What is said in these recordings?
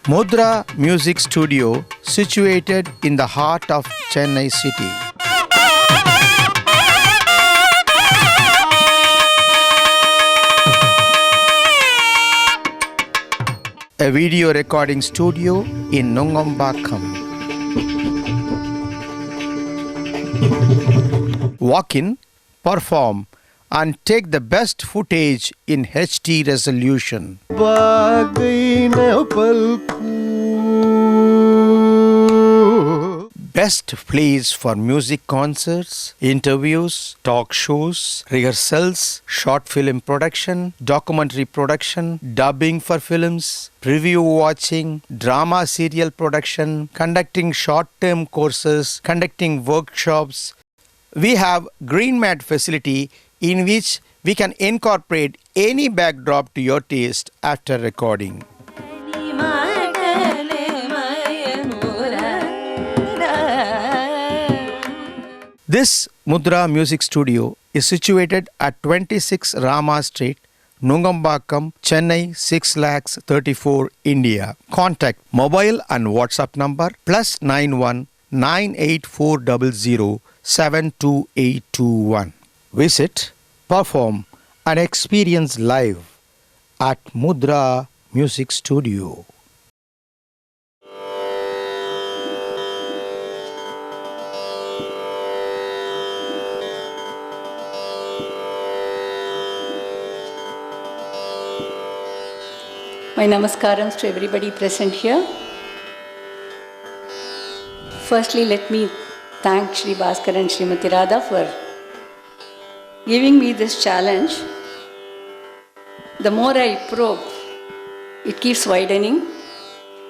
Mudra Music Studio, situated in the heart of Chennai city. A video recording studio in Nungambakkam. Walk in, perform, and take the best footage in HD resolution. Best place for music concerts, interviews, talk shows, rehearsals, short film production, documentary production, dubbing for films, preview watching, drama serial production, conducting short-term courses, conducting workshops. We have green mat facility in which we can incorporate any backdrop to your taste after recording. This Mudra Music Studio is situated at 26 Rama Street, Nungambakkam, Chennai 6,34,000, India. Contact mobile and WhatsApp number +91 98400 72821. Visit, perform and experience live at Mudra Music Studio. My namaskarams to everybody present here. Firstly, let me thank Shri Bhaskar and Srimati Radha for giving me this challenge. The more I probe, it keeps widening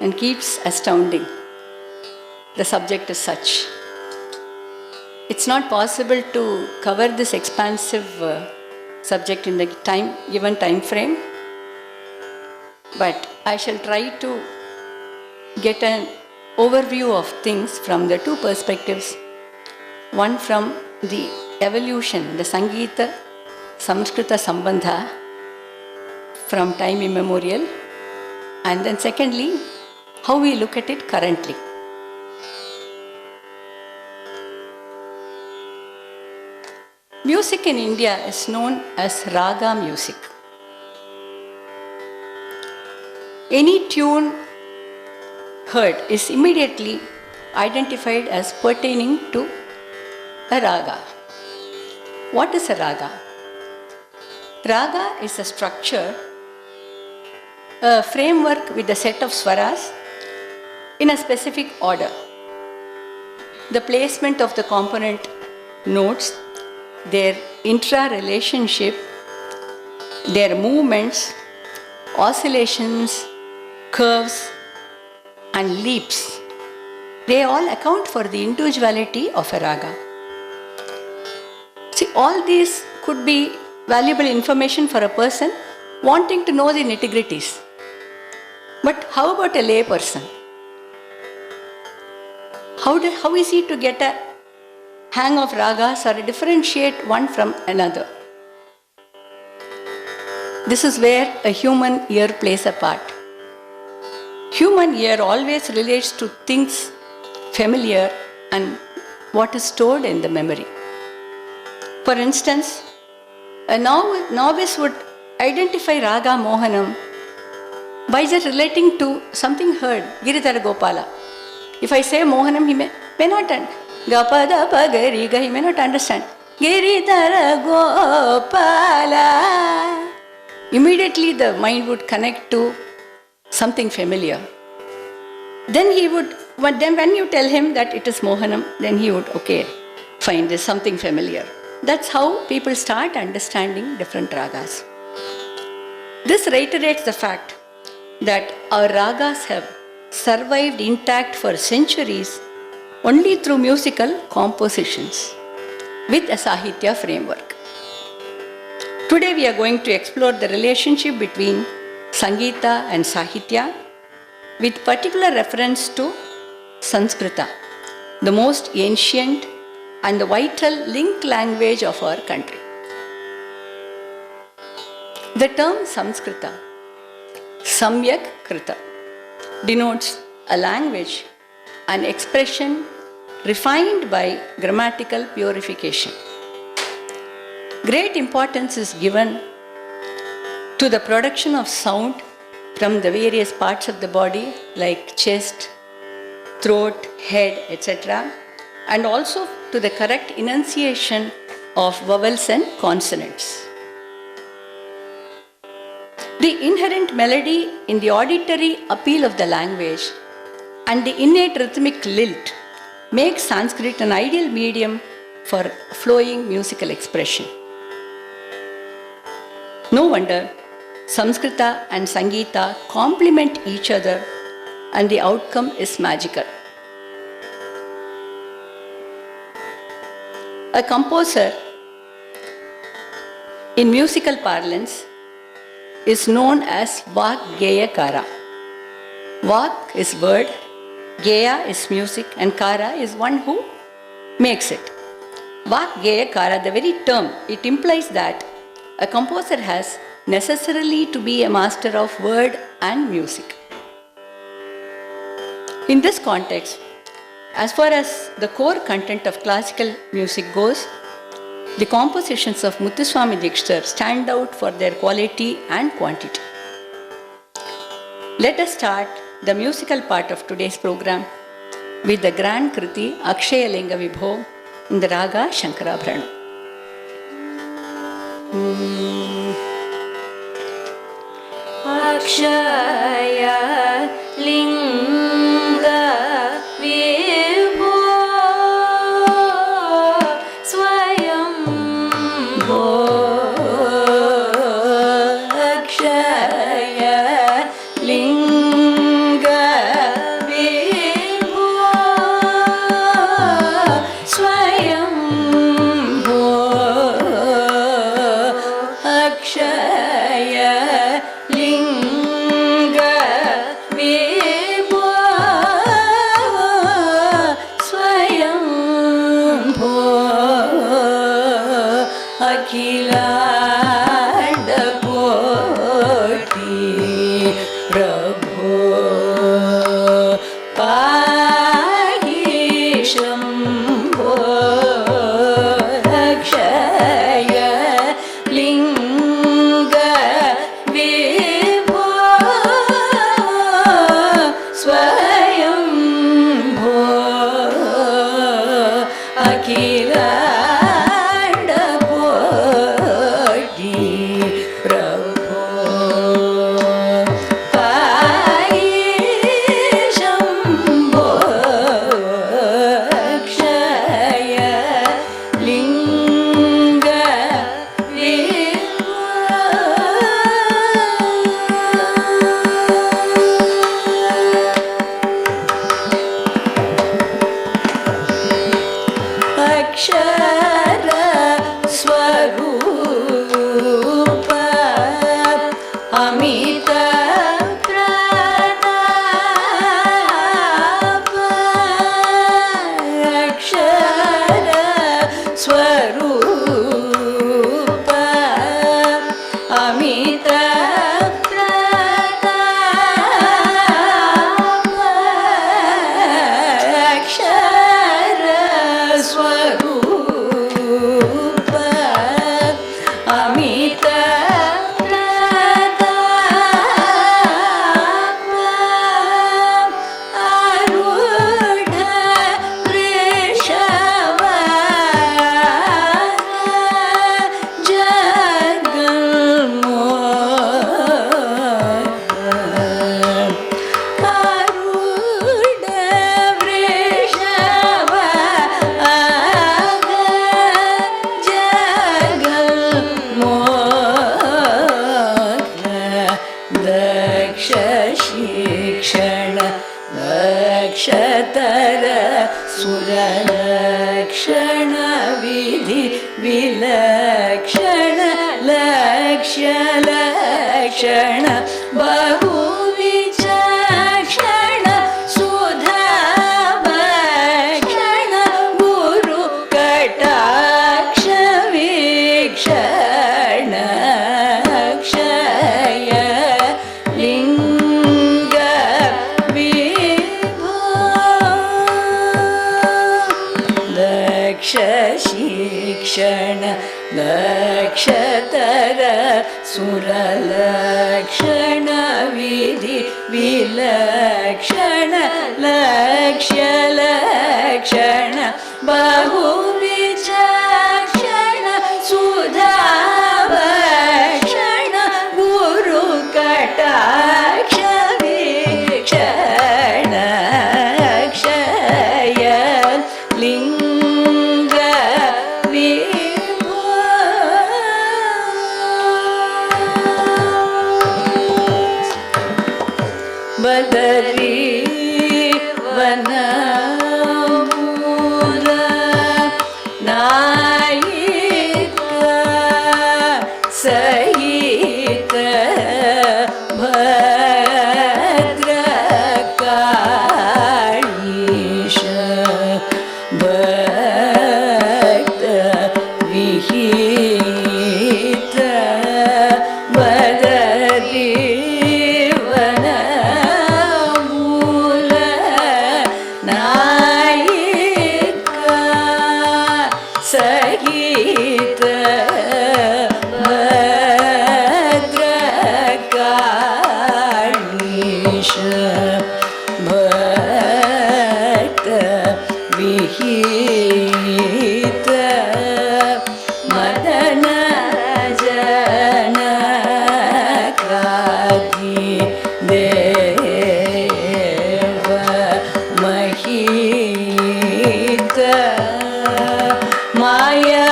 and keeps astounding. The subject is such. It's not possible to cover this expansive subject in the given time frame. But I shall try to get an overview of things from the two perspectives. One from the evolution, the Sangeeta Samskrita Sambandha from time immemorial, and then secondly, how we look at it currently. Music in India is known as raga music. Any tune heard is immediately identified as pertaining to a raga. What is a raga? Raga is a structure, a framework with a set of swaras in a specific order. The placement of the component notes, their intra-relationship, their movements, oscillations, curves and leaps, they all account for the individuality of a raga. See, all these could be valuable information for a person wanting to know the nitty-gritties. But how about a lay person? How is he to get a hang of ragas or differentiate one from another? This is where a human ear plays a part. Human ear always relates to things familiar and what is stored in the memory. For instance, a novice would identify Raga Mohanam by just relating to something heard, Giridhara Gopala. If I say Mohanam, he may not understand. Gapada Pagariga, he may not understand. Giridhara Gopala. Immediately the mind would connect to something familiar. Then when you tell him that it is Mohanam, then he would, okay, fine, there's something familiar. That's how people start understanding different ragas. This reiterates the fact that our ragas have survived intact for centuries only through musical compositions with a Sahitya framework. Today we are going to explore the relationship between Sangeeta and Sahitya with particular reference to Sanskrita, the most ancient and the vital link language of our country. The term Samskrita, Samyak Krita, denotes a language, an expression refined by grammatical purification. Great importance is given to the production of sound from the various parts of the body like chest, throat, head, etc., and also to the correct enunciation of vowels and consonants. The inherent melody in the auditory appeal of the language and the innate rhythmic lilt makes Sanskrit an ideal medium for flowing musical expression. No wonder Samskrita and Sangeeta complement each other and the outcome is magical. A composer, in musical parlance, is known as Vak-Geyakara. Vak is word, Geya is music, and Kara is one who makes it. Vak-Geyakara, the very term, it implies that a composer has necessarily to be a master of word and music. In this context, as far as the core content of classical music goes, the compositions of Muthuswami Dikshithar stand out for their quality and quantity. Let us start the musical part of today's program with the grand Kriti Akshaya Linga Vibho in the Raga Shankarabharanam. Akshaya Linga Vibho Swayambho Akshaya Linga Vibho Swayambho Akshaya Linga Vibho Swayambho Akhilanda Koti Prabho Pahi Shambho Akshaya Linga Vibho Swayambho Akhilanda Koti Prabho Pahi Shambho Akshaya Linga Vibho Akshara Swarupa Amita Pranapa Akshara Swarupa Amita Pranapa Akshara Swarupa Amita Pranapa Arudha Vrishava Kshatar Suralakshana Vidhi Vilakshana Lakshya Lakshana Bahu Vichakshana Sudha Bhakshana Guru Kataksha Vikshana Akshaya Linga सुरलक्षण विधि विलक्षण लक्ष्य लक्षण बहुविचक्षण सुधाभक्षण गुरु कटाक्ष वीक्षण क्षय लिंग विभो बदरी वनमूल नायिक सहित भद्रकाळीश भक्त विहित बदरी वनमूल नायिक सहित भद्रकाळीश भक्त विहित मदन जनकादि देव महित माया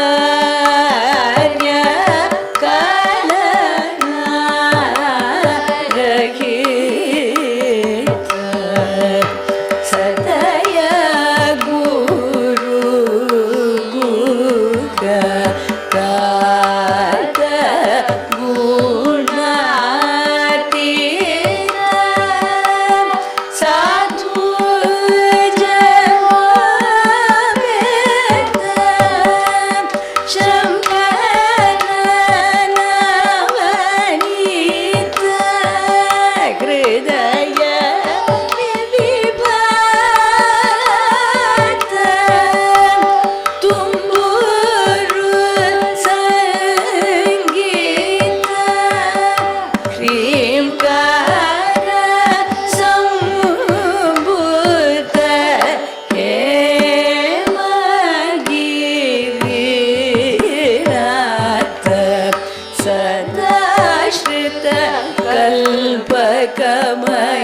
कार्य कलना रहित सदय गुरु गुग कात गुणातीत साधु जन्मवेद शंकर नवनीत हृदय विभात तुम्बुरु संगीत ह्रींकार संभूत हेमगिरिनाथ सदाश्रित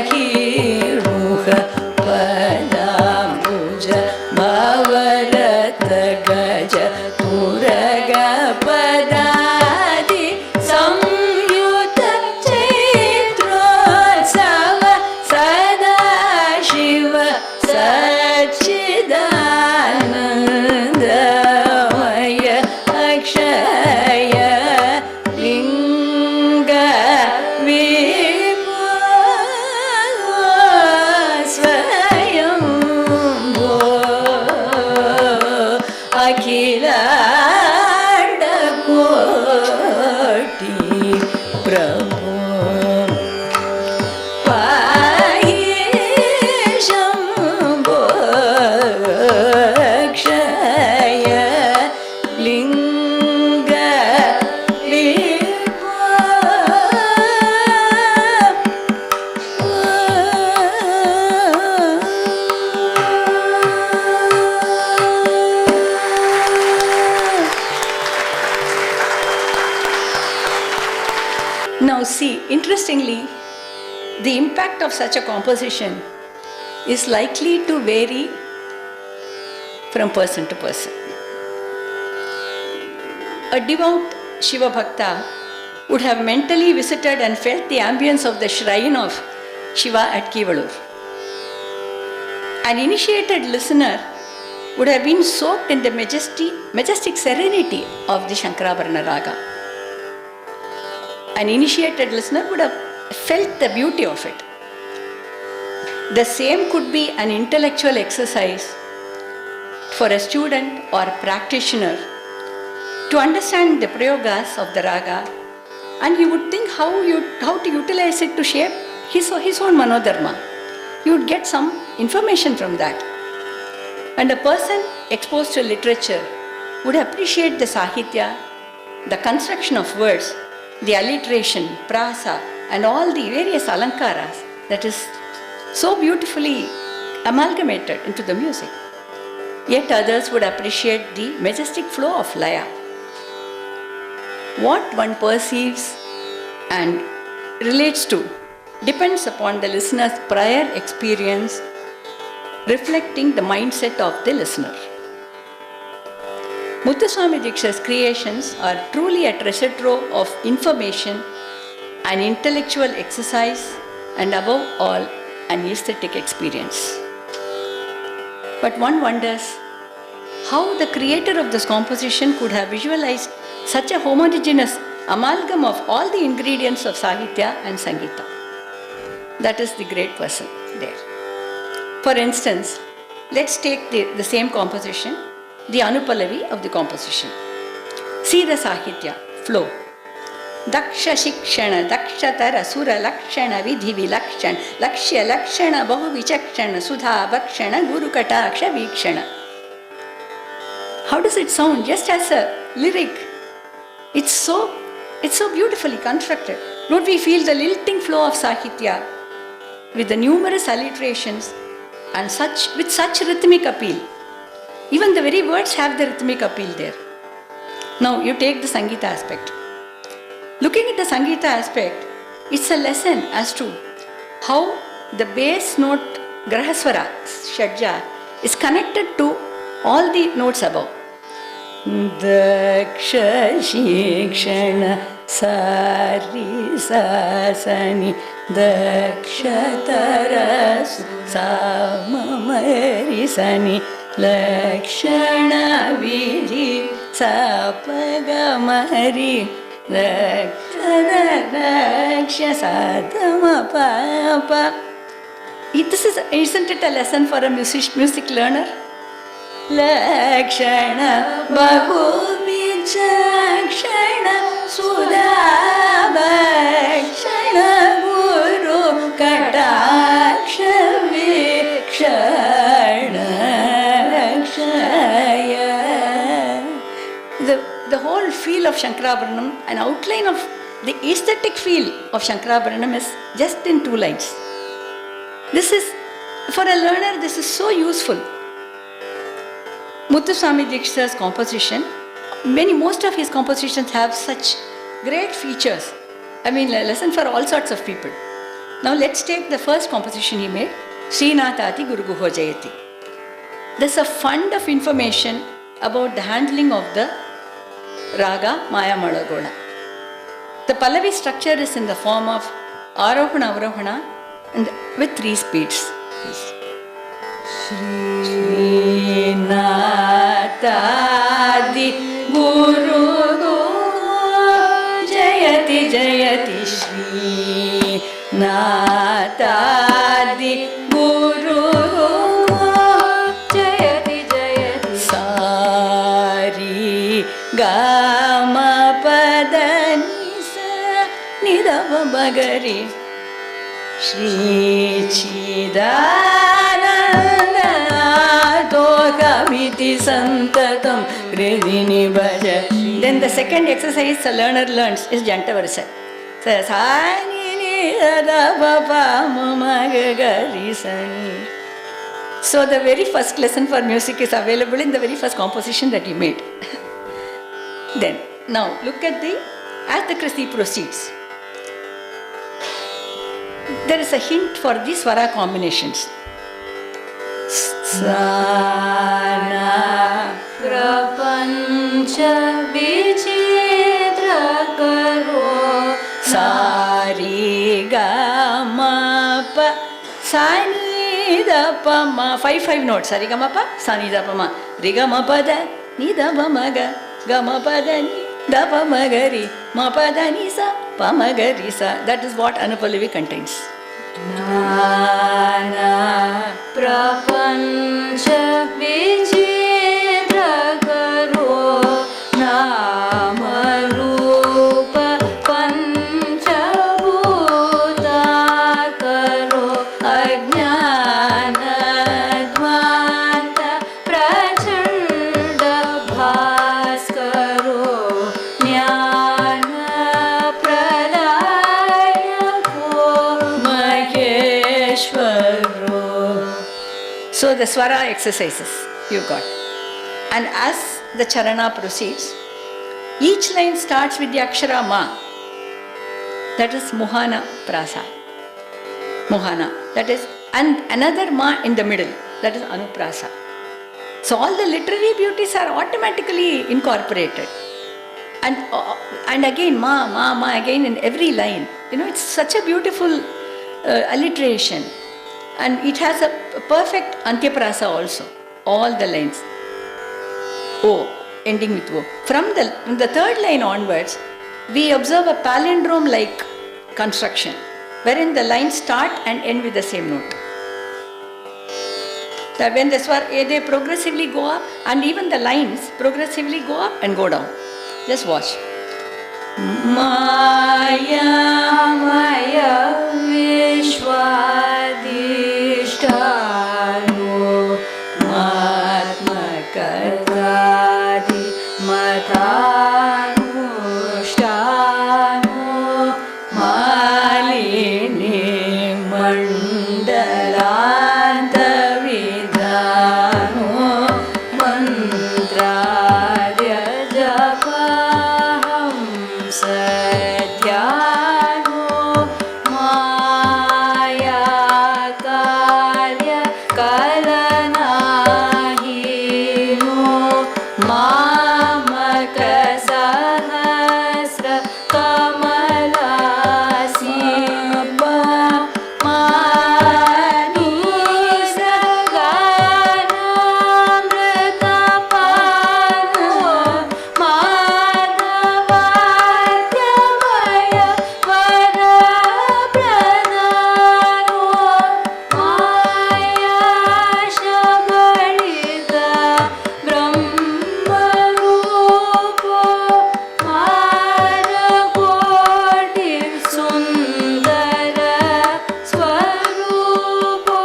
कल्पकमहीरुह पदाम्बुज भवरत गज तुरग पदादि संयुत चैत्रोत्सव सदाशिव सच्चिदानन्दमय अक्षय लिंग विभो स्वयं भो अखिलाण्डकोटि प्रभो पाहि शम्भो क्षय लिंग विभो Now see, interestingly, the impact of such a composition is likely to vary from person to person. A devout Shiva Bhakta would have mentally visited and felt the ambience of the shrine of Shiva at Kivalur. An initiated listener would have been soaked in the majestic serenity of the Shankarabharana Raga. An initiated listener would have felt the beauty of it. The same could be an intellectual exercise for a student or a practitioner to understand the prayogas of the raga, and he would think how to utilize it to shape his own manodharma. You would get some information from that. And a person exposed to literature would appreciate the sahitya the construction of words, the alliteration, prasa, and all the various alankaras that is so beautifully amalgamated into the music. Yet others would appreciate the majestic flow of laya. What one perceives and relates to depends upon the listener's prior experience, reflecting the mindset of the listener. Muthuswami Diksha's creations are truly a treasure trove of information, an intellectual exercise, and above all, an aesthetic experience. But one wonders how the creator of this composition could have visualized such a homogeneous amalgam of all the ingredients of Sahitya and Sangeeta. That is the great person there. For instance, let's take the same composition, the Anupallavi of the composition. See the Sahitya flow. Daksha Shikshana, Dakshatara Sura Lakshana, Vidhi Vilakshana, Lakshya Lakshana, Bahu Vichakshana, Sudha Bhakshana, Guru Kataksha Vikshana. How does it sound? Just as a lyric. It's so beautifully constructed. Don't we feel the lilting flow of Sahitya with the numerous alliterations and with such rhythmic appeal? Even the very words have the rhythmic appeal there. Now you take the Sangeeta aspect. Looking at the Sangeeta aspect, it's a lesson as to how the bass note Grahaswara, Shadja, is connected to all the notes above. Daksha Shikshana Sari Sasani Daksha Taras Samamari Sani Lakshana Vidhi Sapagamari Daksha Sadama Papa. Isn't it a lesson for a music learner? Lakshana Bahu Vichakshana Sudha Bhakshana Guru Kataksha Vikshana Lakshaya. The whole feel of Shankarabharanam, an outline of the aesthetic feel of Shankarabharanam is just in 2 lines. This is, for a learner, this is so useful. Muthuswami Diksha's composition, most of his compositions have such great features. A lesson for all sorts of people. Now let's take the first composition he made, Srinathati Guru Guho Jayati. There's a fund of information about the handling of the Raga Maya Malagona. The Pallavi structure is in the form of Arohana Avarohana and with 3 speeds. Srinatadi Guru Jayati Jayati Srinatadi Guru Jayati Jayati Sari Gama Padanisa Nidava Bagari Shri Chidananda Dogamiti Santatam Gridini Bhaja. Then the second exercise the learner learns is Janta Varsa. So, so the very first lesson for music is available in the very first composition that he made. Then, now look at as the Kriti proceeds. There is a hint for the swara combinations. Sana Prapancha Vichitra Karo Sari Gama Pa Sani Da Pa Ma 5 notes. Sari Gama Pa Sani Da Pa Ma Rigama Pa Da Ni Da Pa Ma Ga Gama Pa Da Ni Da Pa Ma Ga Ri Ma Pa Da Ni Sa Pa Ma Ga Ri Sa. That is what Anupallavi contains. Nana Prapancha Vichitra Karo Nama Rupa Pancha Bhuta Karo Ajnana Dvanta Prachanda Bhaskaro Nya So the swara exercises you got. And as the charana proceeds, each line starts with the akshara ma. That is Mohana Prasa. Mohana. That is, and another ma in the middle. That is Anuprasa. So all the literary beauties are automatically incorporated. And again, ma again in every line. It's such a beautiful alliteration. And it has a perfect Antyaprasa also. All the lines. O, ending with O. From the third line onwards, we observe a palindrome-like construction, wherein the lines start and end with the same note. That when the swar, they progressively go up, and even the lines progressively go up and go down. Just watch. Maya Maya Vishwadishtano Matmakadadi Mathanushtano Malini Mandalanta Vidhano Mantrarya Japaham Satyano Maya Karya Kalanahino Mamaka Sahasra Kamalasipa Manisa Ganamritapano Madhavatyamaya Varapranano Maya Shabalita Brahmarupo Marakoti Sundara Swarupo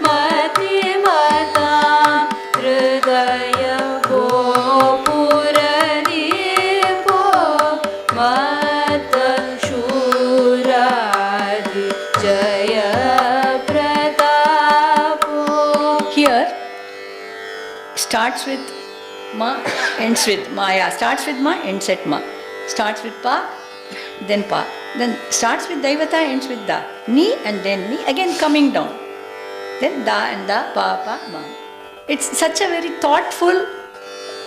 Matimata Hridaya Gopuradipo Mata Shuradi Jaya Pratapo. Here starts with ma, ends with maya. Starts with ma, ends at ma. Starts with pa, then pa. Then starts with daivata, ends with da. Ni and then ni, again coming down. Then da and da, pa, pa, ma. It's such a very thoughtful,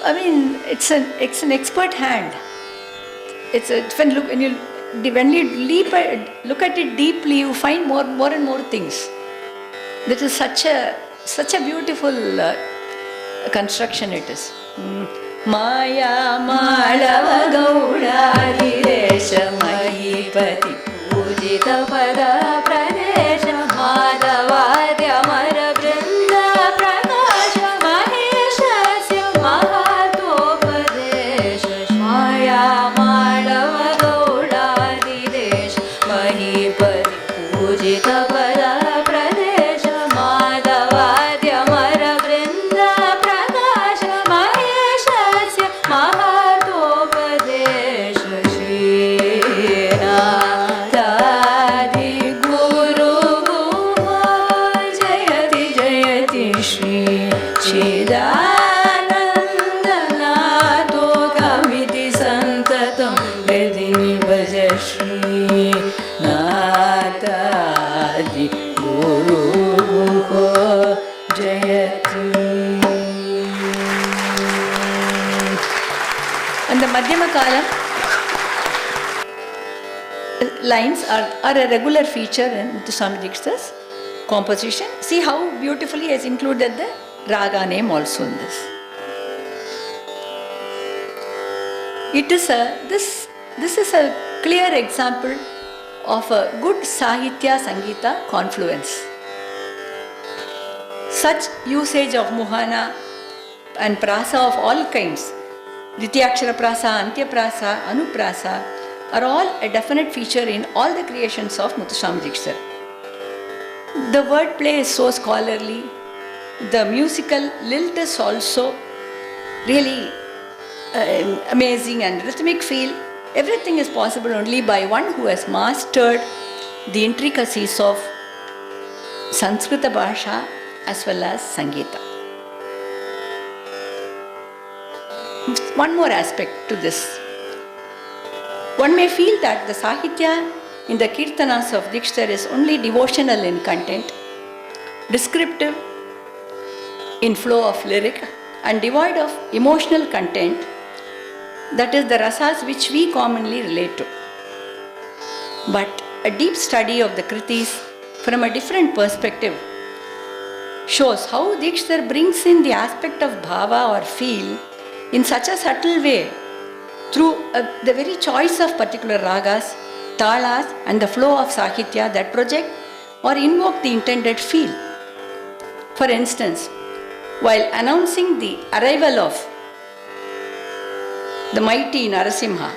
it's an expert hand. When you look at it deeply, you find more and more things. This is such a beautiful construction it is. Maya Malava Gaudari Resha Mahipati Pujita Pada Pradesha Madhavadya Mara Brinda Prakasha Maheshasya Mahatopadesha Maya Malava Gaudari Resha Mahipati Pujita Pada Pradesha Madhavadya Mara Brinda Prakasha Maheshasya Mahatopadesha Srinatadi Guru Guma Jayati Jayati Shri Chidanandanato Kamiti Santatam Vedini Bhaja Shri Natadi Guru Guma Jayati. And the Madhyama Kala lines are a regular feature in Muthuswami Dikshita's composition. See how beautifully he has included the raga name also in this. This is a clear example of a good Sahitya Sangita confluence. Such usage of Mohana and Prasa of all kinds, Dityakshara Prasa, Antya Prasa, Anuprasa, are all a definite feature in all the creations of Muthuswami Dikshita. The wordplay is so scholarly, the musical lilt is also really amazing, and rhythmic feel. Everything is possible only by one who has mastered the intricacies of Sanskrita Bhasha as well as Sangeeta. One more aspect to this. One may feel that the Sahitya in the Kirtanas of Dikshidhar is only devotional in content, descriptive in flow of lyric, and devoid of emotional content, that is the rasas which we commonly relate to. But a deep study of the Kritis from a different perspective shows how Dikshidhar brings in the aspect of bhava or feel in such a subtle way through the very choice of particular ragas, talas and the flow of Sahitya that project or invoke the intended feel. For instance, while announcing the arrival of the mighty Narasimha,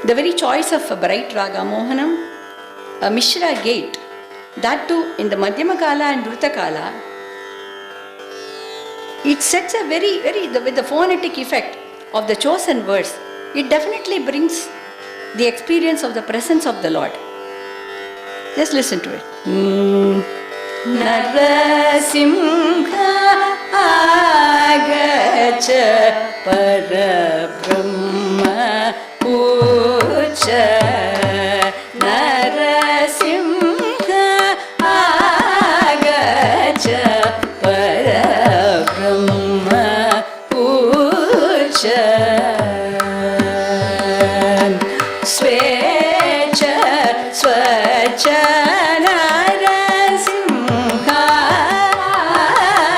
the very choice of a bright raga Mohanam, a Mishra gate, that too in the Madhyama Kala and Dhruta Kala, it sets a with the phonetic effect of the chosen words, it definitely brings the experience of the presence of the Lord. Just listen to it. Narasimha agacha parabrahma pucha. Narasimha agacha parabrahma pucha. Svecha swacha Narasimha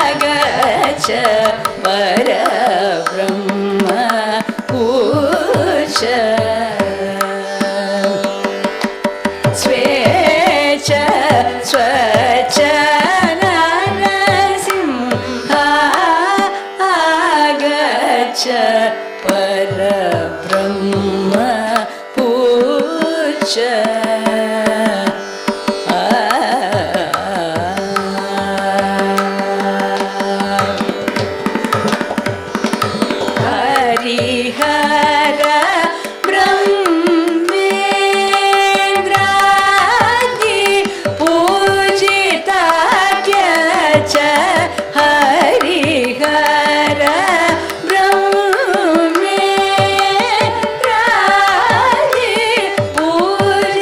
agacha parabrahma pucha. Svecha swacha Narasimha agacha parabrahma pucha. Harihara Brahmendradi Pujitadyacha. Harihara Brahmendradi Pujitadyacha.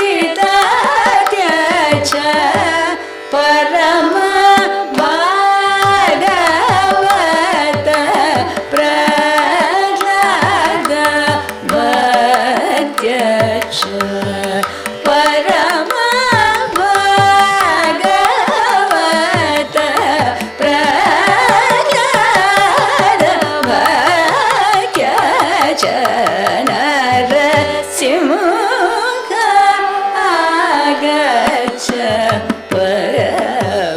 Parama Bhagavata Prahlada Vadyacha. Parama Bhagavata Prahlada Vadyacha. Narasimha agacha parabrahma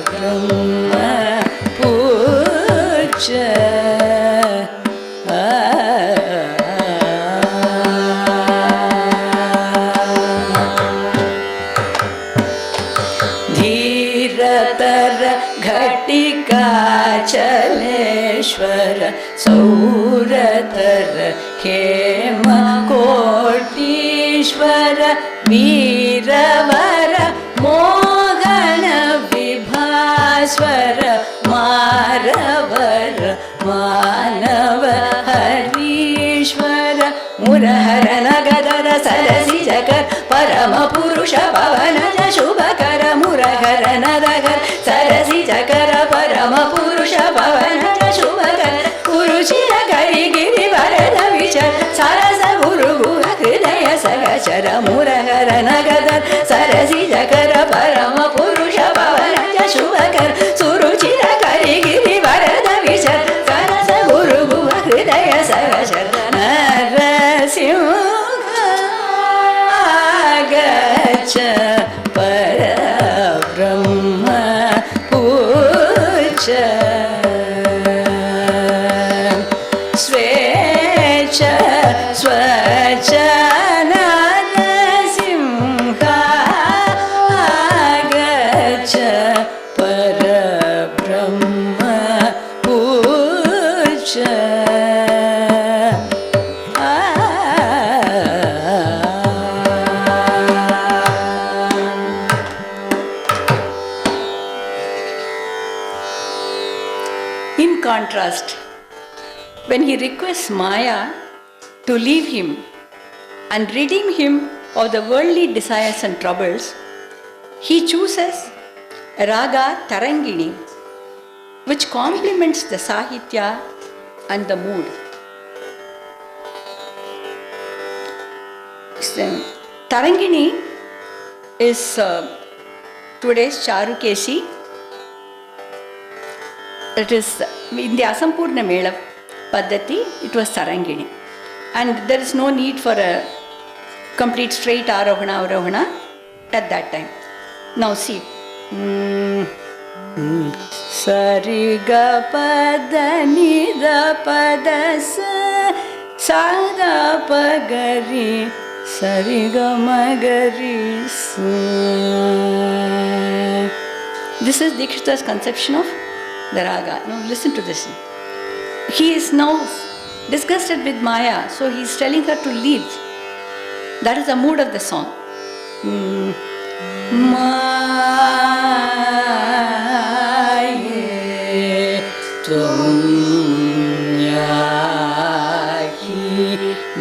pucha. Dhiratara ghatika chaleshwara sauratara hema kotishwara veeravara mohana vibhaswara maravara manava harishwara murahara nagadara sarasijakar parama purusha pavanaja shubhakara murahara nadagar sarasijakara parama purusha pavanaja shubhakara purushira kari giri varada vichar sarasa guru guha hridaya sagachara murahara nagadar sarasijakara parama purusha pavanaja shubhakara suruchira kari giri varada vichar sarasa guru guha hridaya sagachara. Narasimha agacha parabrahma pucha. Svecha swacha Narasimha agacha parabrahma pucha. contrast, when he requests Maya to leave him and redeem him of the worldly desires and troubles, he chooses Raga Tarangini, which complements the Sahitya and the mood. Tarangini is today's Charukesi. It is in the Asampurna Mela Paddhati, it was Tarangini. And there is no need for a complete straight Arohana Avarohana at that time. Now see. Sari ga pada ni da pada sa da pa gari sari ga ma gari sa. This is Dikshita's conception of the raga. Now listen to this. He is now disgusted with Maya, so he is telling her to leave. That is the mood of the song. Maaye tum yahi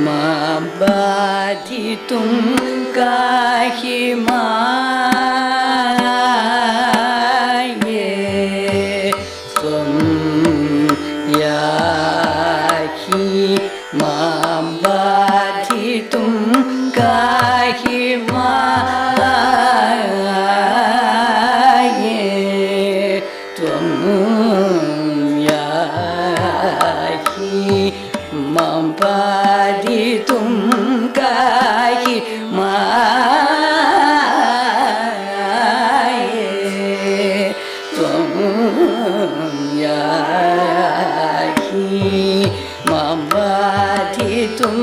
ma badhi tum kahi maaye tum yahi ma badhi tum kahi maaye tum yahi ma badhi tum kahi maaye tum yahi ma badhi tum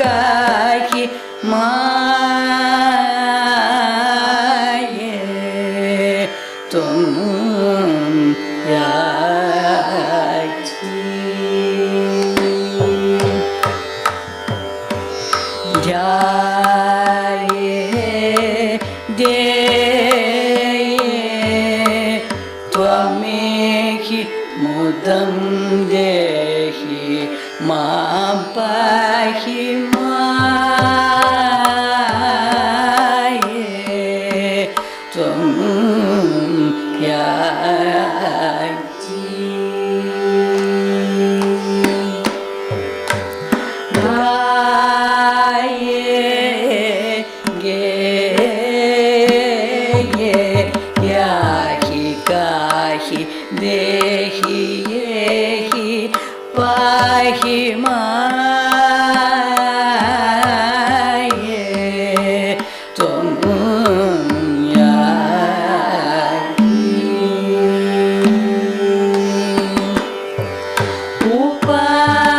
kahi maaye tum yahi dhyaye deye tvamehi mudam dehi ma pahi maaye tum yahi gaye geye yahi kahi dehi yehi pahi maaye tum yahi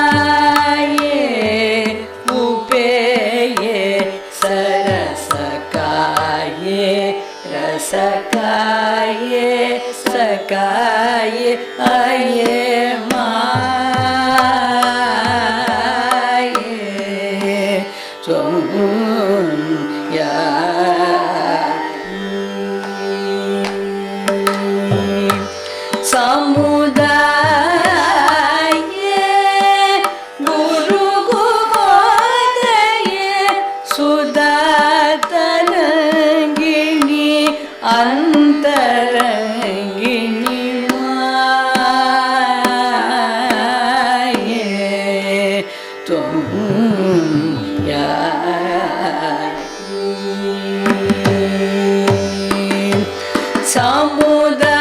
upaye upeye sarasakaye rasakaye sakaye aye maaye tum yahi samudaye guru gugodaye sudatarangini antarangini maaye tum yahi samudaye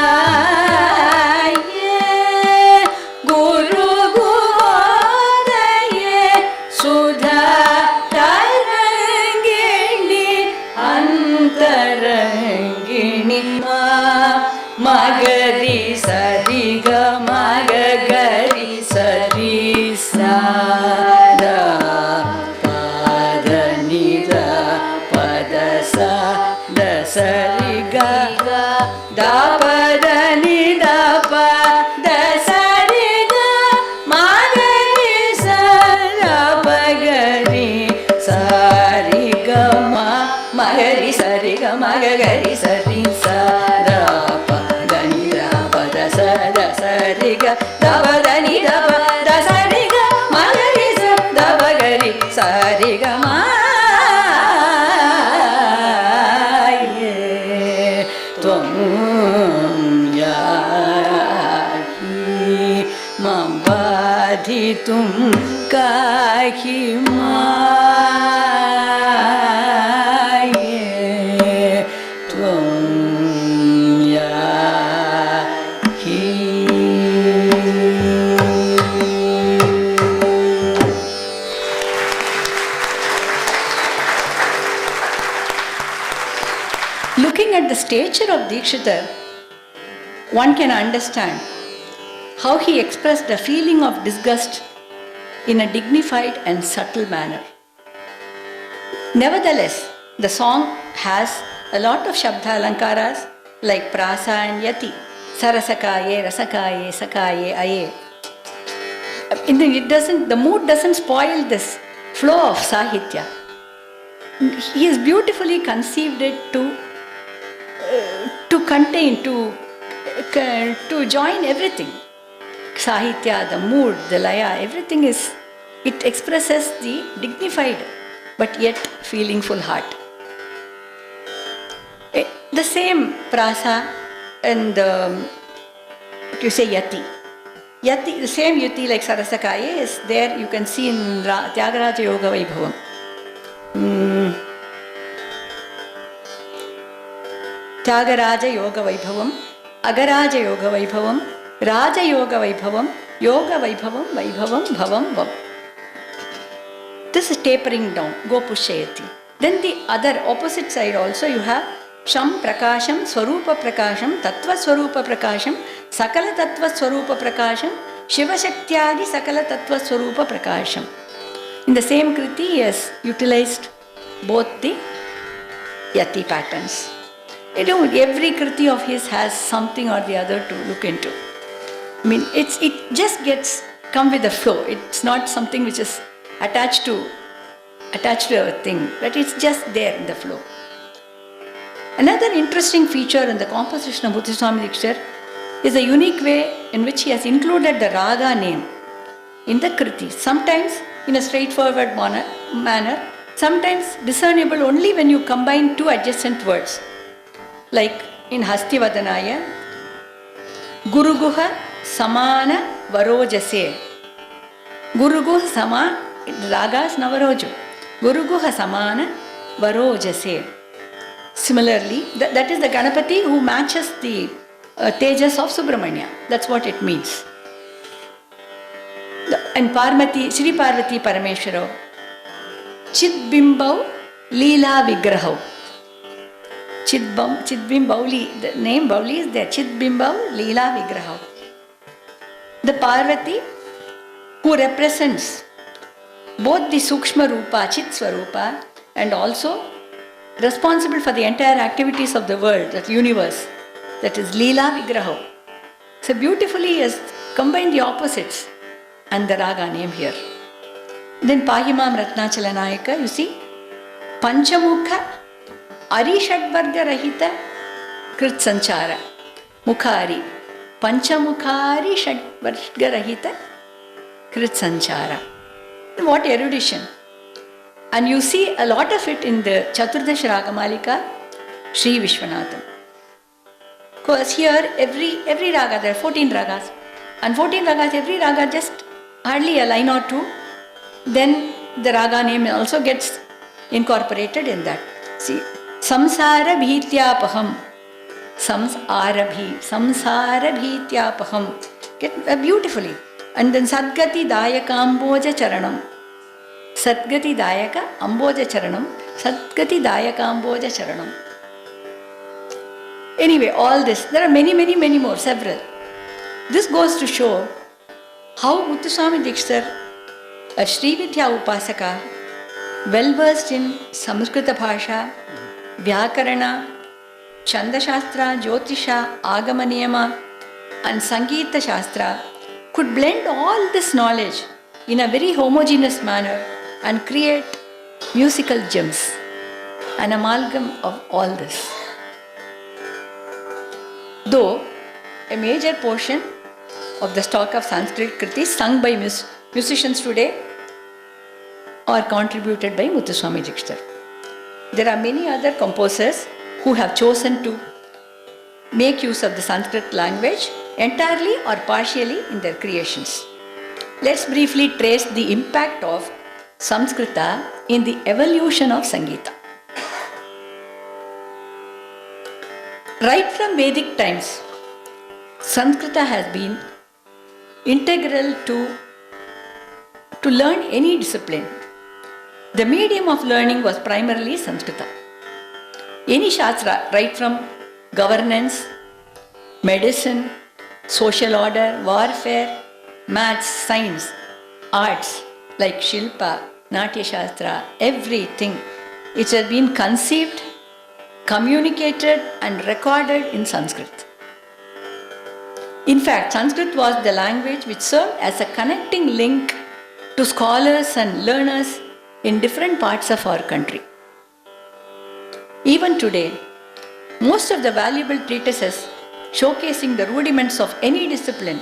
guru gugodaye sudatarangini antarangini magari sariga magari sari sada pada nida pada sa da sariga da pada nida pada sariga magari sara pagari sariga magari sariga magari sari sada pada nida pada sa da sariga da pada looking at the stature of Dikshitar, one can understand how he expressed a feeling of disgust in a dignified and subtle manner. Nevertheless, the song has a lot of Shabda Alankaras like Prasa and Yati, Sarasakaye, Rasakaye, Sakaye, Aye. The mood doesn't spoil this flow of Sahitya. He has beautifully conceived it to contain, to join everything. Sahitya, the mood, the laya, everything it expresses the dignified but yet feelingful heart. The same prasa and what you say yati. Yati, the same yati like Sarasakaya is there, you can see in Tyagaraja Yoga Vaibhavam. Tyagaraja Yoga Vaibhavam, Agaraja Yoga Vaibhavam, Raja Yoga Vaibhavam, Yoga Vaibhavam, Vaibhavam, Bhavam, Vam. This is tapering down, Go Pushayati. Then the other opposite side also you have Sham Prakasham, Swarupa Prakasham, Tattva Swarupa Prakasham, Sakala Tattva Swarupa Prakasham, Shiva Shaktyadi Sakala Tattva Swarupa Prakasham. In the same Kriti, he has utilized both the Yati patterns. Every Kriti of his has something or the other to look into. I mean, it just come with the flow. It's not something which is attached to a thing, but it's just there in the flow. Another interesting feature in the composition of Muthuswami Dikshitar is the unique way in which he has included the raga name in the Kriti. Sometimes in a straightforward manner, sometimes discernible only when you combine two adjacent words. Like in Hastivadanaya, Guruguha Samana Varojase. Guruguha Sama, ragas Navaroju. Guruguha Samana Varojase. Similarly, that is the Ganapati who matches the Tejas of Subramanya. That's what it means. And Parvati, Shri Parvati Parameshwaro, Chidbimbau Leela Vigrahau. Chidbimbauli, the name Bauli is there. Chidbimbau Leela Vigrahau. The Parvati who represents both the Sukshma Rupa, Chit Swarupa, and also responsible for the entire activities of the world, that universe, that is Leela Vigrahau. So beautifully he has combined the opposites and the raga name here. Then Pahimam Ratnachalanayaka, you see, Panchamukha Arishadvarga Rahita Krit Sanchara. Mukhari. Panchamukhari Shadvarga Rahita Krit Sanchara. What erudition! And you see a lot of it in the Chaturdash Ragamalika, Sri Vishwanathan. Because here every raga, there are 14 ragas. And 14 ragas, every raga just hardly a line or two. Then the raga name also gets incorporated in that. See, Samsara Bhityapaham. Samsara Bhityapaham. Get beautifully. And then Sadgati Dayaka Amboja Charanam. Sadgati Dayaka Amboja Charanam. Sadgati Dayaka Amboja Charanam. Anyway, all this, there are many more, several. This goes to show how Muthuswami Dikshitar, a Sri Vidya Upasaka, well versed in Samskrita Bhasha, Vyakarana, Chanda Shastra, Jyotisha, Agama Niyama, and Sangeeta Shastra, could blend all this knowledge in a very homogeneous manner and create musical gems, an amalgam of all this. Though a major portion of the stock of Sanskrit kritis sung by musicians today are contributed by Muthuswami Dikshitar. There are many other composers who have chosen to make use of the Sanskrit language entirely or partially in their creations. Let's briefly trace the impact of Samskrita in the evolution of Sangeeta. Right from Vedic times, Samskrita has been integral to learn any discipline. The medium of learning was primarily Samskrita. Any Shastra, right from governance, medicine, social order, warfare, maths, science, arts like Shilpa, Natya Shastra, everything, it has been conceived, communicated and recorded in Sanskrit. In fact, Sanskrit was the language which served as a connecting link to scholars and learners in different parts of our country. Even today, most of the valuable treatises showcasing the rudiments of any discipline,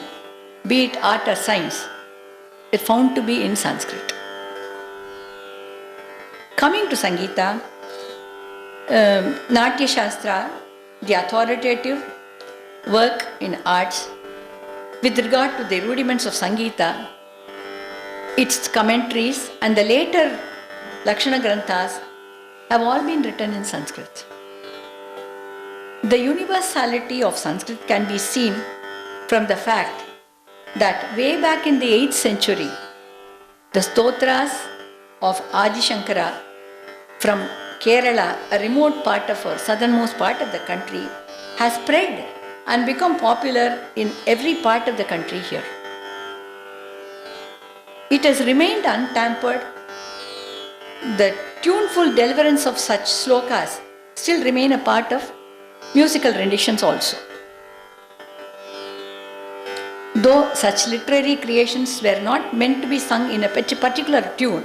be it art or science, are found to be in Sanskrit. Coming to Sangeeta, Natya Shastra, the authoritative work in arts, with regard to the rudiments of Sangeeta, its commentaries and the later Lakshana Granthas have all been written in Sanskrit. The universality of Sanskrit can be seen from the fact that way back in the 8th century, the stotras of Adi Shankara from Kerala, a remote part of our southernmost part of the country, has spread and become popular in every part of the country here. It has remained untampered. The tuneful deliverance of such slokas still remain a part of musical renditions also. Though such literary creations were not meant to be sung in a particular tune,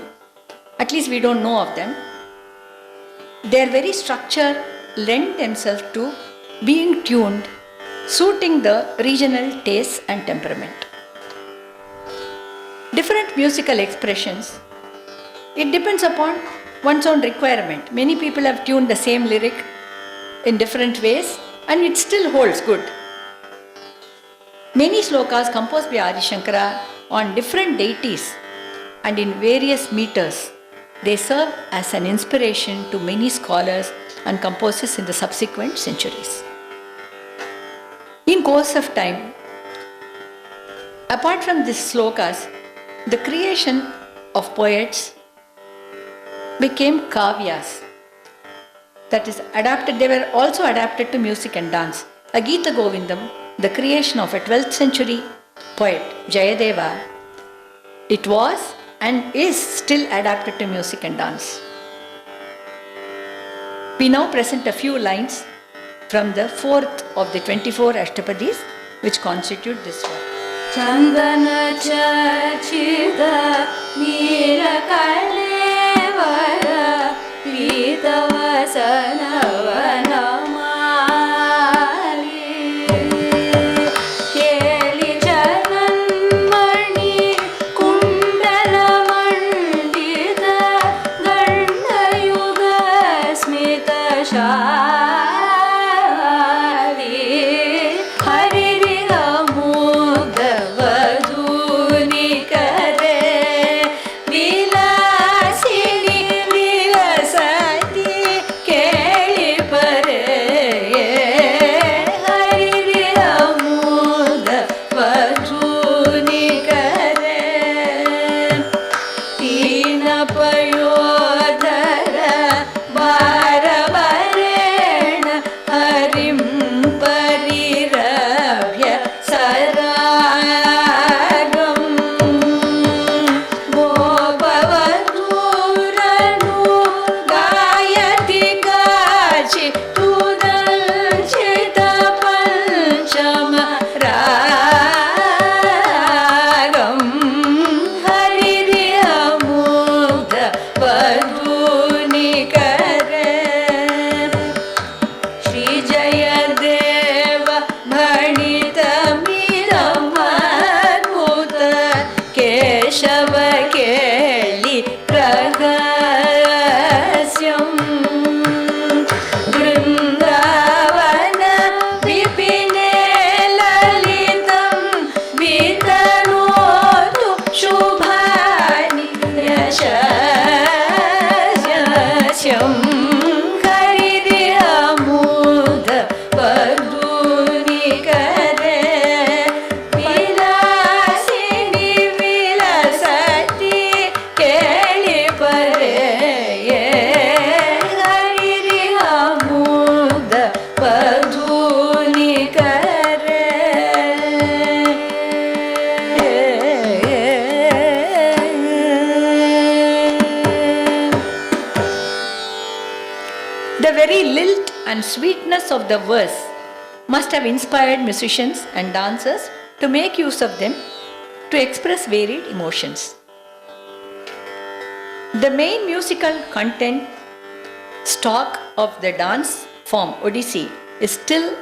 at least we don't know of them, their very structure lend themselves to being tuned, suiting the regional tastes and temperament. Different musical expressions, it depends upon one's own requirement. Many people have tuned the same lyric in different ways and it still holds good. Many slokas composed by Adi Shankara on different deities and in various meters, they serve as an inspiration to many scholars and composers in the subsequent centuries. In course of time, apart from these slokas, the creation of poets became kavyas. That is adapted, they were also adapted to music and dance. A Gita Govindam, the creation of a 12th century poet, Jayadeva, it was and is still adapted to music and dance. We now present a few lines from the 4th of the 24 Ashtapadis which constitute this work. Chandana Chachida Nira Kalevara Pita Vasana Vanamali Keli Jananmani Kundala Mandita Ganda Yuga Smita Shali Haririga Mudavaduni Kare Vilasini Vilasati Keli Pare Haririga Mudavaduni Kare Tina Payodara Bara Bare The very lilt and sweetness of the verse must have inspired musicians and dancers to make use of them to express varied emotions. The main musical content stock of the dance form Odissi is still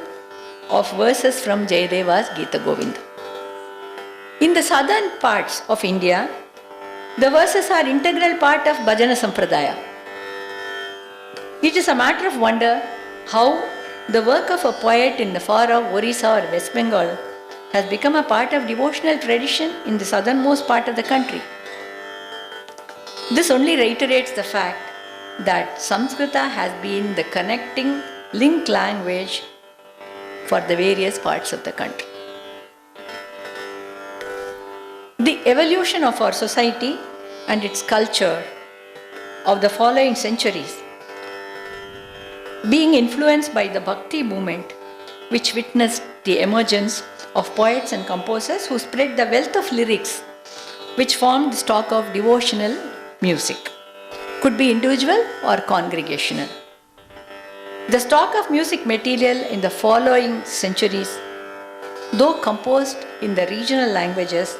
of verses from Jayadeva's Gita Govinda. In the southern parts of India, the verses are integral part of Bhajana Sampradaya. It is a matter of wonder how the work of a poet in the far off Orissa or West Bengal has become a part of devotional tradition in the southernmost part of the country. This only reiterates the fact that Sanskrita has been the connecting link language for the various parts of the country. The evolution of our society and its culture of the following centuries, being influenced by the Bhakti movement, which witnessed the emergence of poets and composers who spread the wealth of lyrics which formed the stock of devotional music, could be individual or congregational. The stock of music material in the following centuries, though composed in the regional languages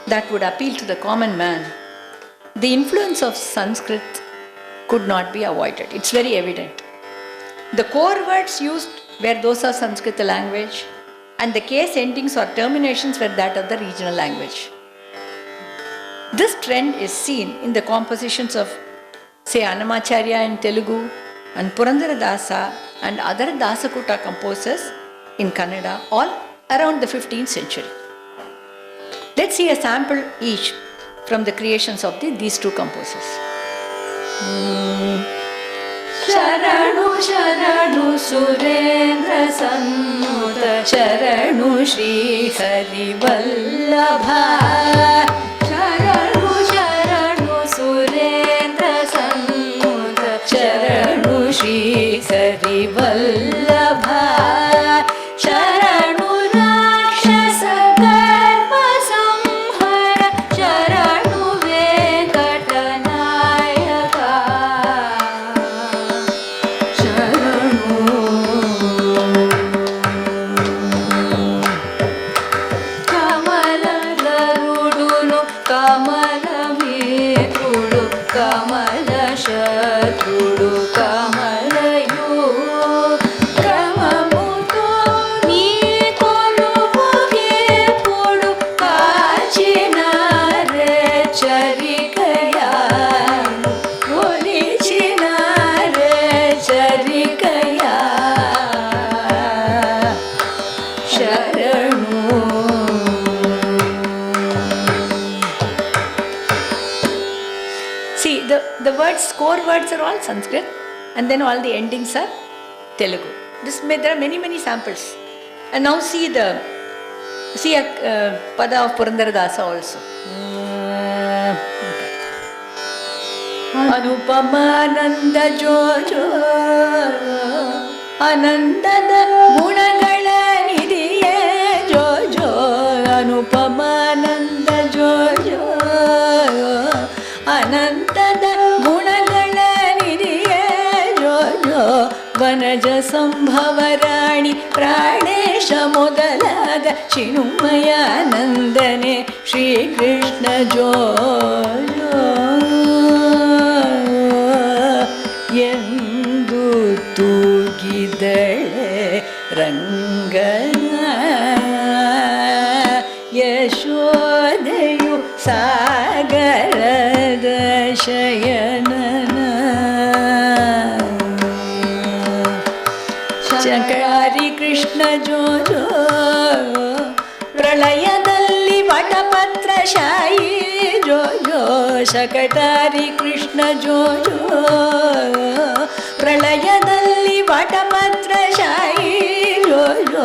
that would appeal to the common man, the influence of Sanskrit could not be avoided. It's very evident. The core words used were those of Sanskrit language, and the case endings or terminations were that of the regional language. This trend is seen in the compositions of, say, Annamacharya in Telugu and Purandaradasa and other Dasakuta composers in Kannada, all around the 15th century. Let's see a sample each from the creations of these two composers. शरणु शरणु Surendra सन्नुत शरणु Shri हरिवल्लभा शरणु शरणु Surendra सन्नुत शरणु Shri हरिवल्लभा शरणु राक्षस कर्म संहर शरणु वेंकटनायका కమలరుడును కమలమిత్రుడు కమల శత్రుడు కమలయు క్రమముతో నీ కొలుపుగెప్పుడు కాచిన చరికయా ఒలిచిన చరికయా శరణు See, the words, core words are all Sanskrit, and then all the endings are Telugu. There are many samples. And now see a pada of Purandaradasa also. Anupamananda Jojo Anandada Gunagala Nidiye Jojo Anupamananda Jojo Anandada Gunagala Nidiye Jojo Vanaja Sambhavarani Pranesha Modalada Chinumaya Nandane Shri Krishna Jojo ಎಂದು ತೂಗಿದಳೆ ರಂಗನ ಯಶೋದೆಯು ಸಾಗರದ ಶಯನನ ಶಂಕರಾರಿ ಕೃಷ್ಣ ಜೋಜೋ ಪ್ರಳಯದಲ್ಲಿ ವಟಪತ್ರ ಶಾಯಿ ಜೋಜೋ ಶಕಟಾರಿ ಕೃಷ್ಣ ಜೋಜೋ ಪ್ರಳಯದಲ್ಲಿ ವಟಪತ್ರ ಶಾಯಿ ಜೋಜೋ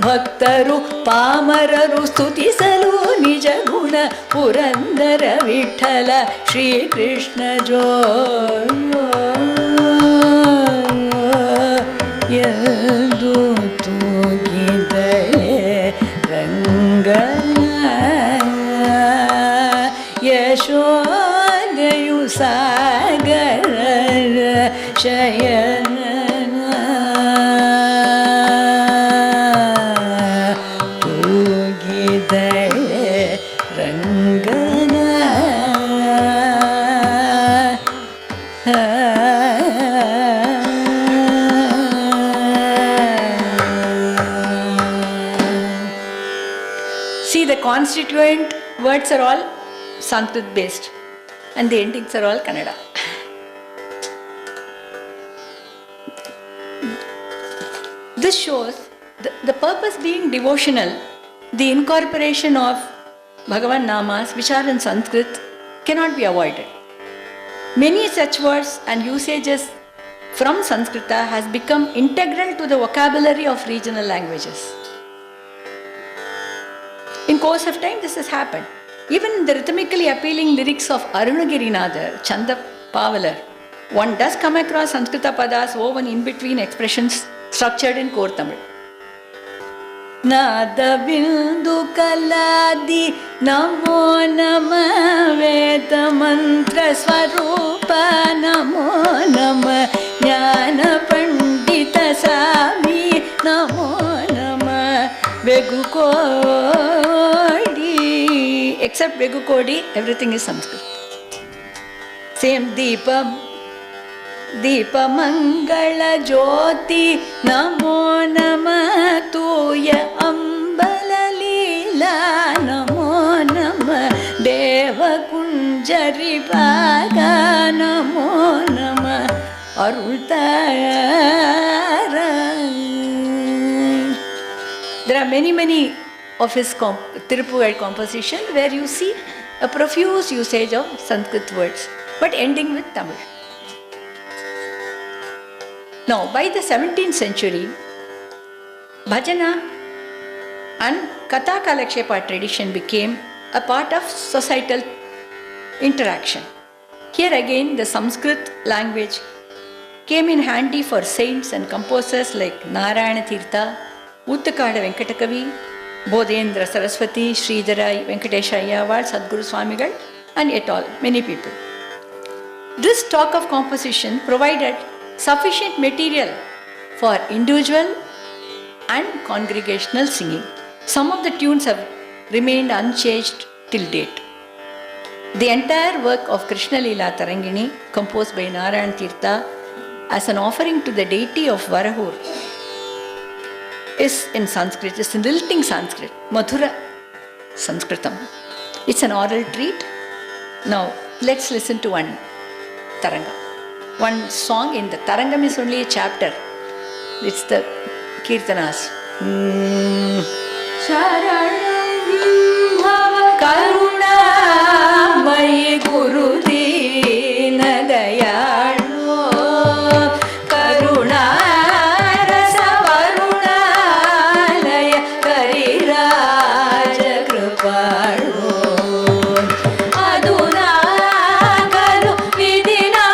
ಭಕ್ತರು ಪಾಮರರು ಸ್ತುತಿಸಲು ನಿಜ ಗುಣ ಪುರಂದರ ವಿಠಲ ಶ್ರೀಕೃಷ್ಣ ಜೋಜೋ ಎಂದು ತೂಗಿದಳೆ ರಂಗನ ಯಶೋದೆಯು ಸಾಗರ ಶಯನ constituent words are all Sanskrit based and the endings are all Kannada. This shows the purpose being devotional, the incorporation of Bhagavan Namas, which are in Sanskrit, cannot be avoided. Many such words and usages from Sanskrita has become integral to the vocabulary of regional languages. In course of time, this has happened. Even in the rhythmically appealing lyrics of Arunagirinadar, Chanda Pavalar, one does come across Sanskrita padas woven in between expressions structured in core Tamil. Nada bindu kaladi namo nama veda mantra swarupa namo nama jnana pandita sami namo nama vegu kodi. Except vegu kodi, everything is Sanskrit. Same Deepam Mangala Jyoti Namo Nama Tuya Ambala Leela Namo Nama Deva Kunjari Bhaga Namo Nama Arultara. There are many of his Tirupuzhai compositions where you see a profuse usage of Sanskrit words, but ending with Tamil. Now, by the 17th century, bhajana and katha kalakshepa tradition became a part of societal interaction. Here again, the Sanskrit language came in handy for saints and composers like Narayana Tirtha, Uttakada Venkatakavi, Bodhendra Saraswati, Sridhara Venkatesha Ayyawar, Sadguru Swamigal, and yet all, many people. This stock of composition provided sufficient material for individual and congregational singing. Some of the tunes have remained unchanged till date. The entire work of Krishna Leela Tarangini, composed by Narayana Tirtha as an offering to the deity of Varahur, is in Sanskrit, it's in lilting Sanskrit, Madhura Sanskritam. It's an oral treat. Now, let's listen to one Taranga. One song in the Tarangam is only a chapter. It's the Kirtanas. Sharanam bhava karuna mai guru dina dayalu karuna rasa varuna laya kariraja kripalu aduna kalu vidina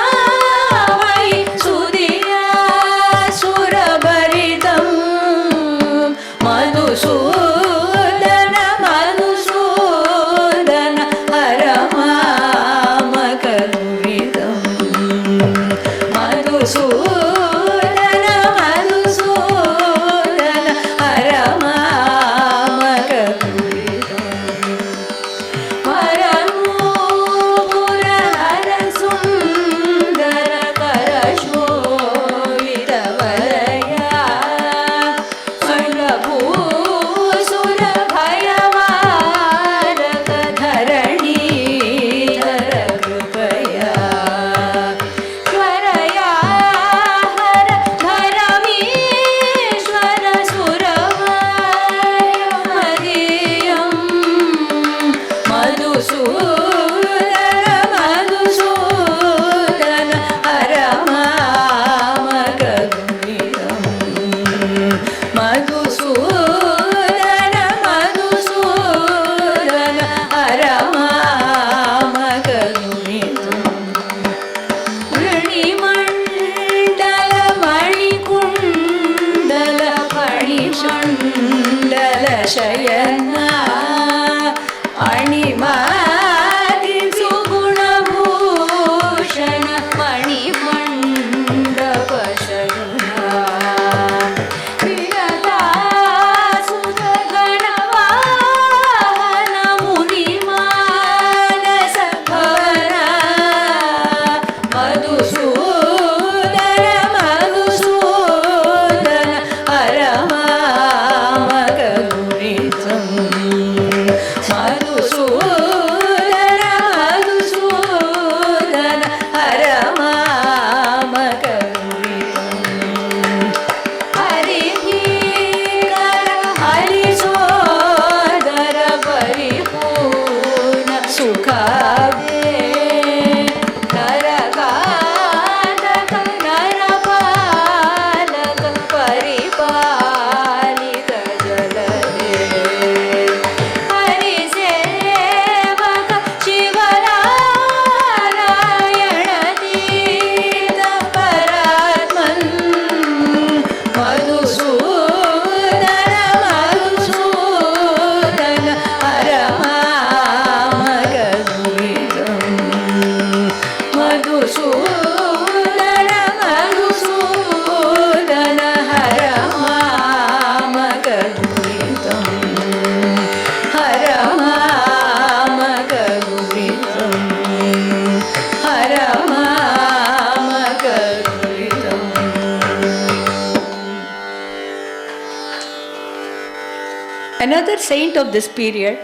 Another saint of this period,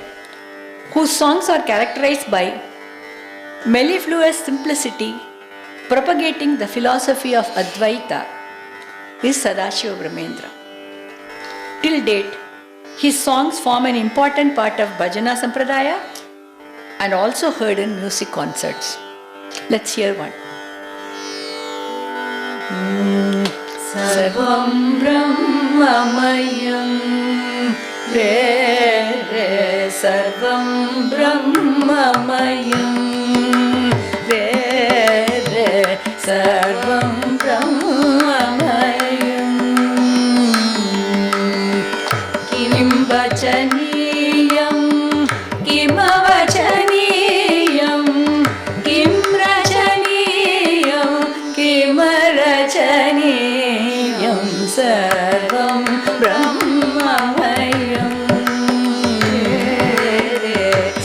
whose songs are characterized by mellifluous simplicity, propagating the philosophy of Advaita, is Sadashiva Brahmendra. Till date, his songs form an important part of Bhajana Sampradaya and also heard in music concerts. Let's hear one. Sarvam Brahmamayam Re Re Sarvam Brahmamayam Re Re Sarvam Brahmamayam Kim Vachaniyam Kim Avachaniyam Kim Rachaniyam Kim Rachaniyam Sarvam Brahmamayam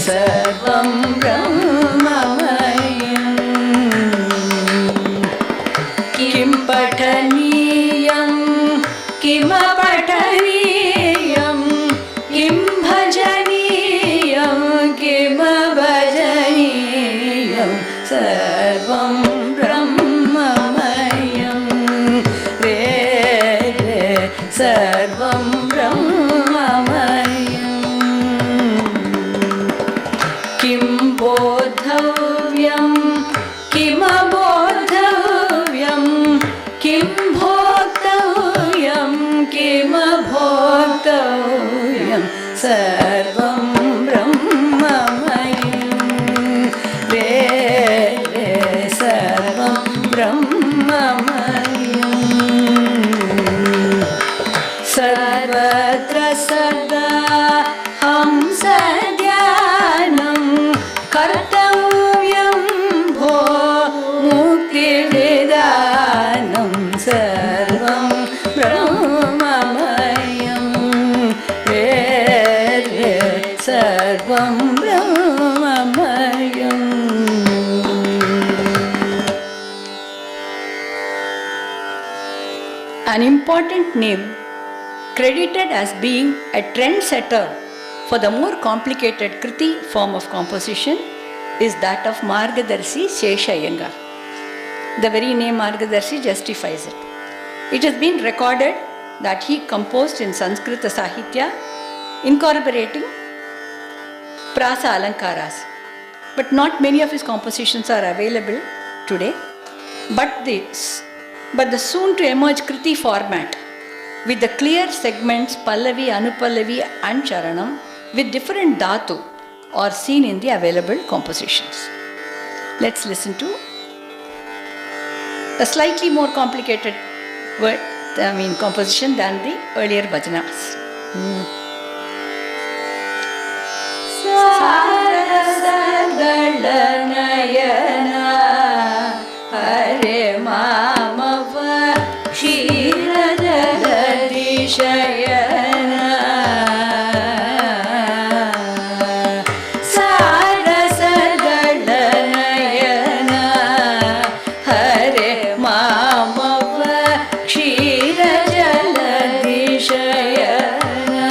Sarvam Brahmamayam Kim Pataniyam Kim Pataniyam Kim Bhajaniyam Kim Bhajaniyam Sarvam Brahmamayam Re Re Sarvam Brahmamayam Kim Bodhavyam Kim Abodhavyam Kim Bhoktavyam Kim Bhoktavyam Sarvam Brahmamayam Re Re Sarvam Brahmamayam Sarvatra Sada Hamsa Dhyanam Kartavyam Bho Mukti Vedanam Sarvam Brahmamayam Re Re Sarvam Brahmamayam. An important name credited as being a trendsetter for the more complicated Kriti form of composition is that of Margadarshi Shesha Iyengar. The very name Margadarshi justifies it. It has been recorded that he composed in Sanskrita Sahitya incorporating Prasa Alankaras. But not many of his compositions are available today. But the soon to emerge Kriti format with the clear segments Pallavi, Anupallavi and Charanam with different dhatu are seen in the available compositions. Let's listen to a slightly more complicated composition than the earlier bhajanas. Sarasadanayana Hare Mamava Kshiradadishayana Sarasadanayana Hare Mamava Kshiradadishayana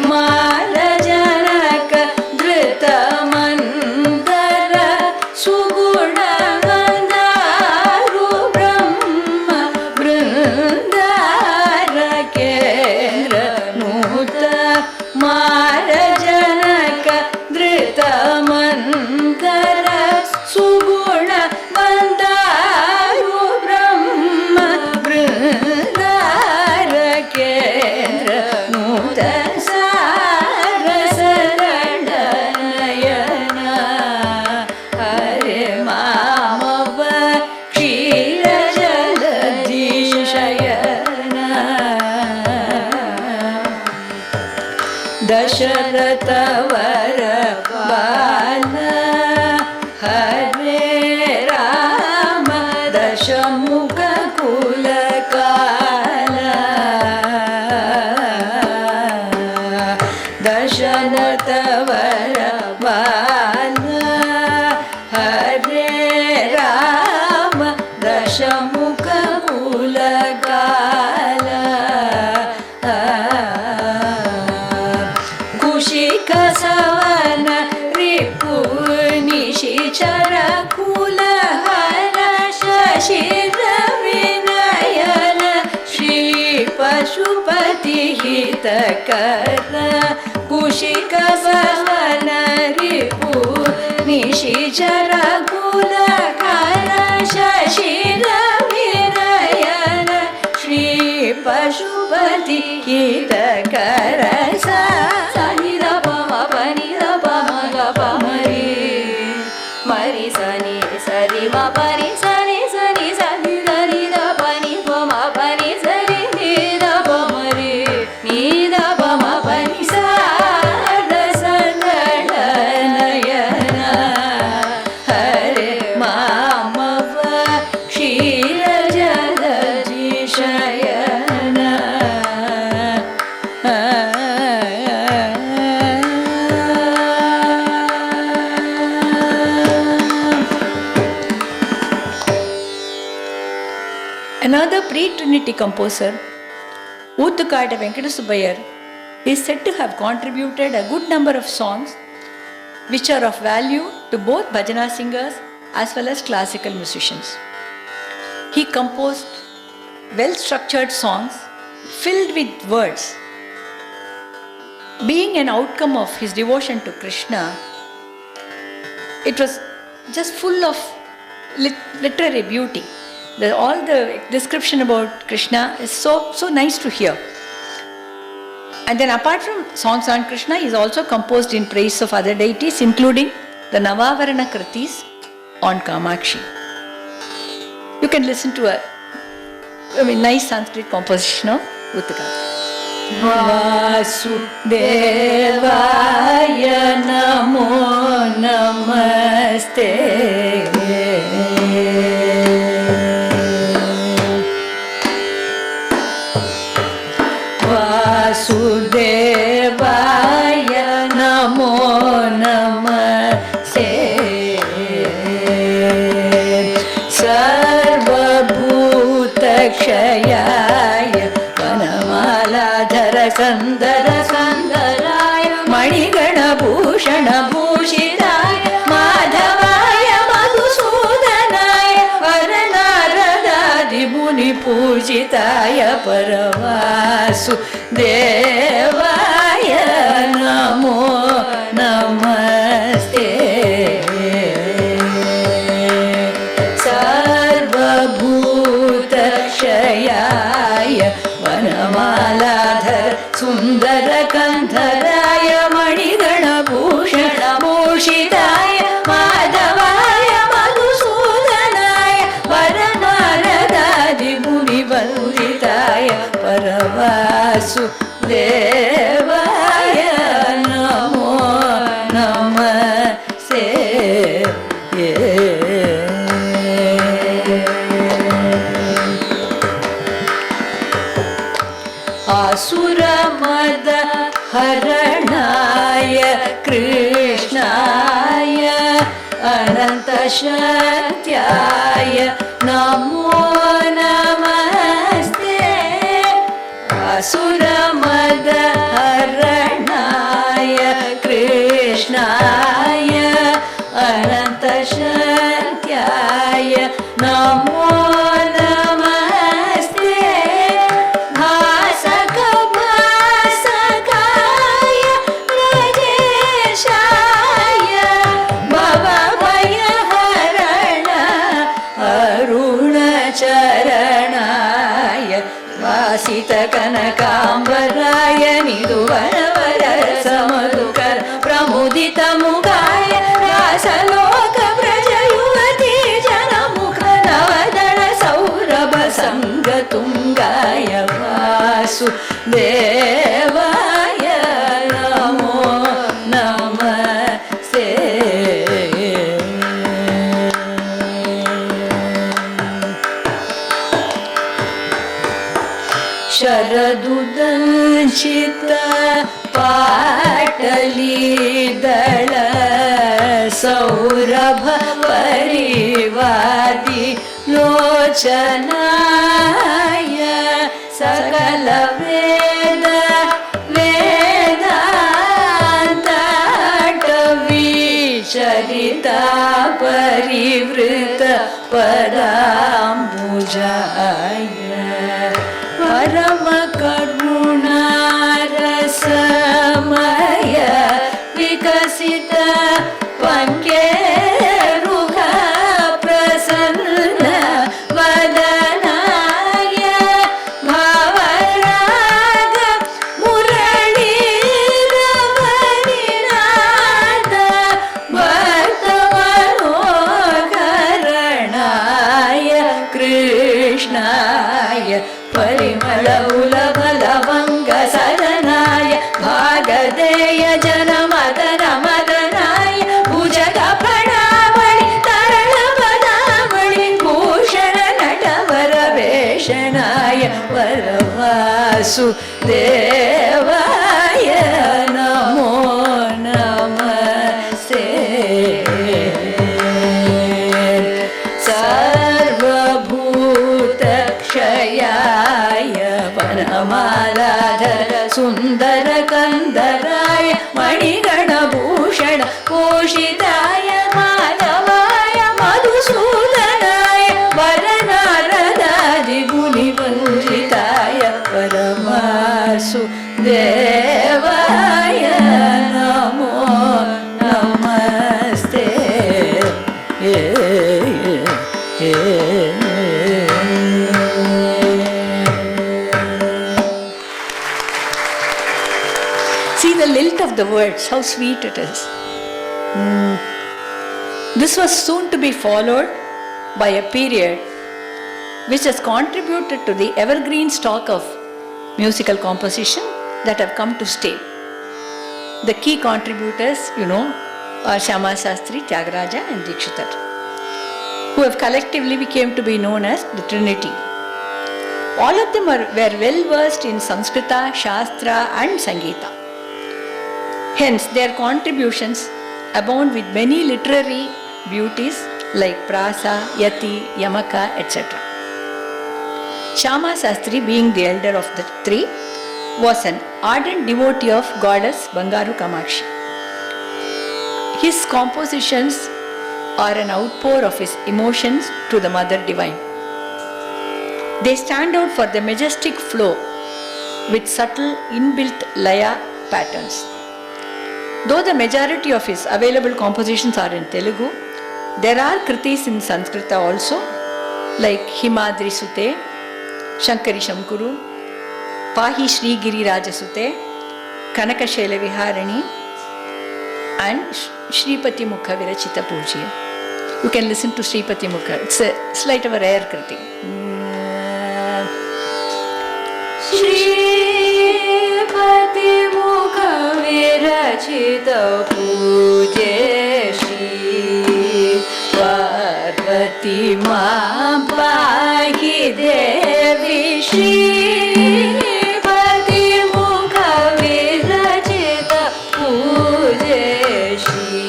Malajanaka Dhritamandara Sugunamandaru Brahma Vrindara Kendra Nuta Malajanaka Dhritamandara Sugunamandaru Brahma Vrindara Kendra Nuta Sarasadanayana Hare Mamava Kshiradadishayana Dasharatha Varabala Hare Rama Dashamukha Kulakala Dasharatha Varabala Hare Rama Dashamukha Kulakala विनयन Shri Pashupati हितकर कुशिक भवन रिपु निशिचर कुलकर शशिर विनयन श्री पशुपति हितकर सनि the पम पनि the पम ग पम रे मरि सनि सरि म पनि सनि सनि सनि सनि द पनि पम पनि सरि नि द पम रे नि द पम पनि सा द सङ्गण नयन हरे मामव क्षीर जलधि शयन Another pre-Trinity composer, Oothukada Venkata Subbayar, is said to have contributed a good number of songs which are of value to both bhajana singers as well as classical musicians. He composed well-structured songs filled with words. Being an outcome of his devotion to Krishna, it was just full of literary beauty. All the description about Krishna is so nice to hear. And then apart from songs on Krishna, he is also composed in praise of other deities, including the Navavarana Kritis on Kamakshi. You can listen to a nice Sanskrit composition of Oothukada. Vasudevaya namo namaste. Vasudevaya namo namaste. Sarvabhutakshayaya vanamaladhara sandara sandaraya manigana bhushana bhushidaya madhavaya madhusudanaya varanarada muni pujitaya paravasu devaya namo namaste. Sarvabhutakshayaya vanamaladhar sundara kandharaya manigana bhushana bhushidaya madhavaya madhusudanaya varanarada muni vanditaya paravasu devaya namo namaste. Asuramada haranaya Krishnaya anantashatyaya namo namaste. Asuramada haranaya Krishnaya anantashatyaya namo कनकांबराय निधुवनवर समधुकर प्रमुदित मुखाय रासलोक प्रजयुवती जनमुख नवदन Saurabh संगतुंगाय वासुदेवाय नमो नमस्ते. शरदुदंशित पाटली दळ सौरभ परिवादी लोचनाय सकल वेद वेदांताटवी चरिता परिवृत पदाम परम करुणा रसमय विकसित पंकेरुह प्रसन्न वदनाय भावराग मुरलीरवनिनाद भक्तमनोकरणाय कृष्णाय परिमलउलभलवङ्गसदनाय भागधेय जनमदन मदनाय भुजगफणामणि तरलपदामणि भूषण नटवरवेषणाय वरवासुदेवाय नमो नमस्ते सर्वभूतक्षयाय वनमालाधर सुन्दर कंदराय मणिगणभूषण भूषिताय माधवाय मधुसूदनाय वरनारदादिगुणिवञ्जिताय परमासुदेवाय नमो नमस्ते See the lilt of the words, how sweet it is. This was soon to be followed by a period which has contributed to the evergreen stock of musical composition that have come to stay. The key contributors, are Shyama Sastri, Tyagaraja and Dikshitar, who have collectively become to be known as the Trinity. All of them were well versed in Sanskrita, Shastra and Sangeeta. Hence, their contributions abound with many literary beauties like Prasa, Yati, Yamaka, etc. Shyama Sastri, being the elder of the three, was an ardent devotee of goddess Bangaru Kamakshi. His compositions are an outpour of his emotions to the Mother Divine. They stand out for the majestic flow with subtle inbuilt laya patterns. Though the majority of his available compositions are in Telugu, there are kritis in Sanskrita also, like Himadri Sute, Shankari Shamkuru, Pahi Shri Giriraja Sute, Kanaka Shela Viharani, and Shripati Mukha Virachita Pujya. You can listen to Shripati Mukha. It's a slight of a rare kriti. Shripati मुख विरचित पूजे श्री पार्वती मां पाहि देवी श्रीपति मुख विरचित पूजे श्री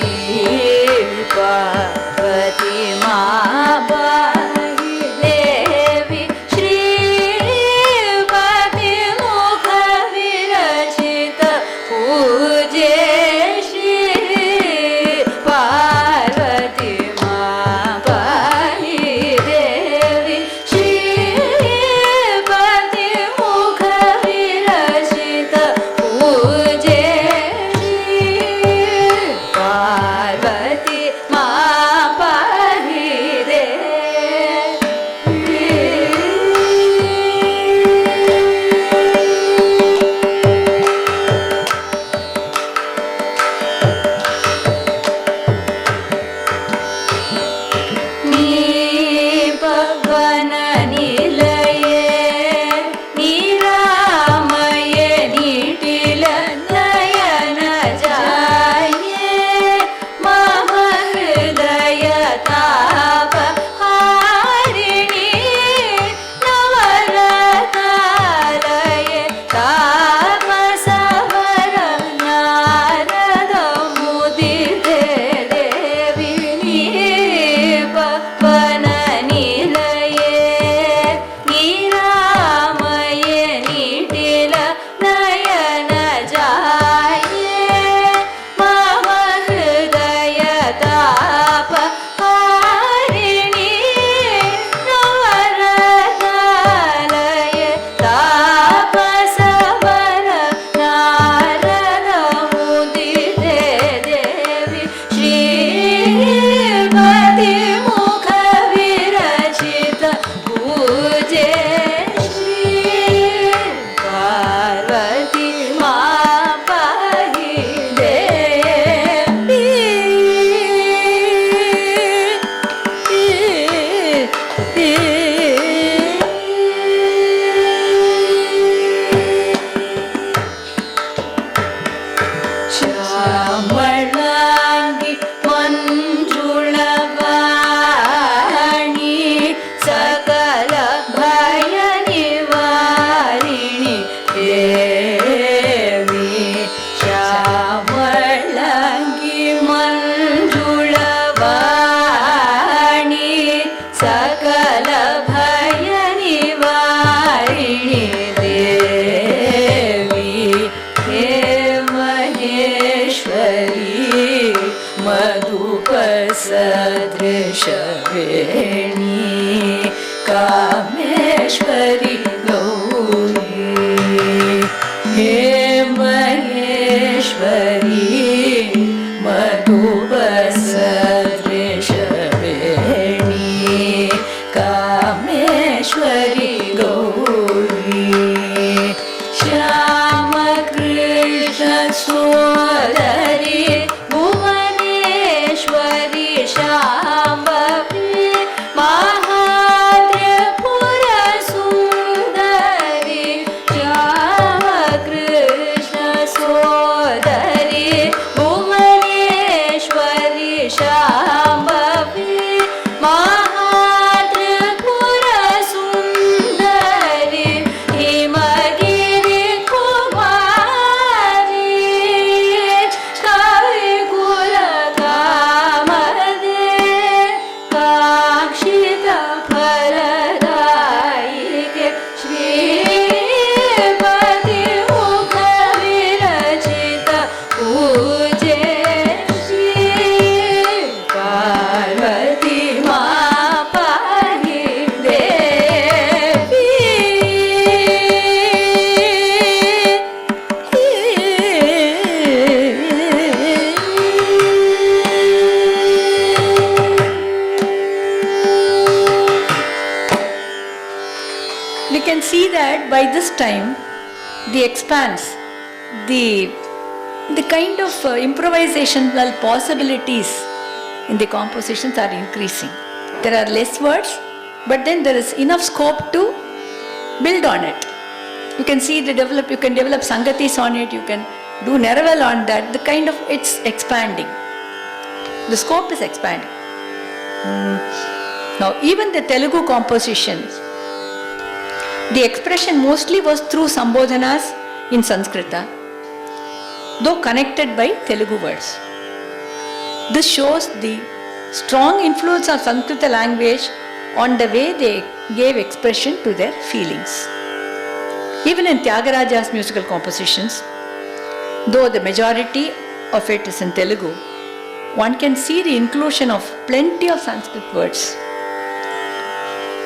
पार्वती मां पाहि देवी श्रीपति मुख विरचित पूजे श्री पार्वती मां पाहि देवी श्रीपति मुख कामेश्वरी गौरी हे महेश्वरी मधुपसदृशवेणी कामेश्वरी गौरी श्यामकृष्ण सोदरी भुवनेश्वरी शाम्भवी महात्रिपुर सुन्दरी श्यामकृष्ण सोदरी भुवनेश्वरी शाम्भवी महात्रिपुर सुन्दरी हिमगिरि कुमारी कविकुल कामदे काक्षित फलदायिके श्रीपति मुख विरचित पूजे श्री पार्वती मां पाहि We can see that by this time, the expanse, the kind of improvisational possibilities in the compositions are increasing. There are less words, but then there is enough scope to build on it. You can see you can develop Sangatis on it, you can do Neraval on that, it's expanding. The scope is expanding. Now, even the Telugu compositions, the expression mostly was through Sambodhanas in Sanskrita, though connected by Telugu words. This shows the strong influence of Sanskrita language on the way they gave expression to their feelings. Even in Tyagaraja's musical compositions, though the majority of it is in Telugu, one can see the inclusion of plenty of Sanskrit words.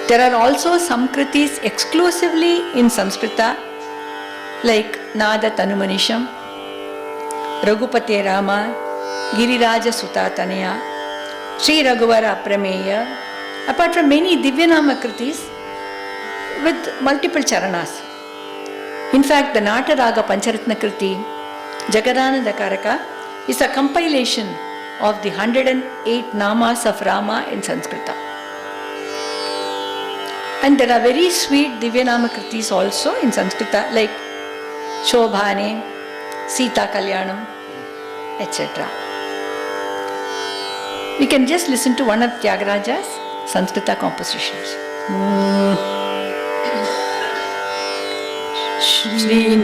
There are also some kritis exclusively in Sanskrita, like Nada Tanumanisham, Raghupati Rama, Giriraja Sutatanaya, Sri Raghuvara Prameya, apart from many Divyanama kritis with multiple charanas. In fact, the Nataraga Pancharatna Kriti, Jagadananda Karaka, is a compilation of the 108 namas of Rama in Sanskrita. And there are very sweet Divyanama kritis also in Sanskrita, like Shobhane, Sita Kalyanam, etc. We can just listen to one of Tyagaraja's Sanskrita compositions. Shri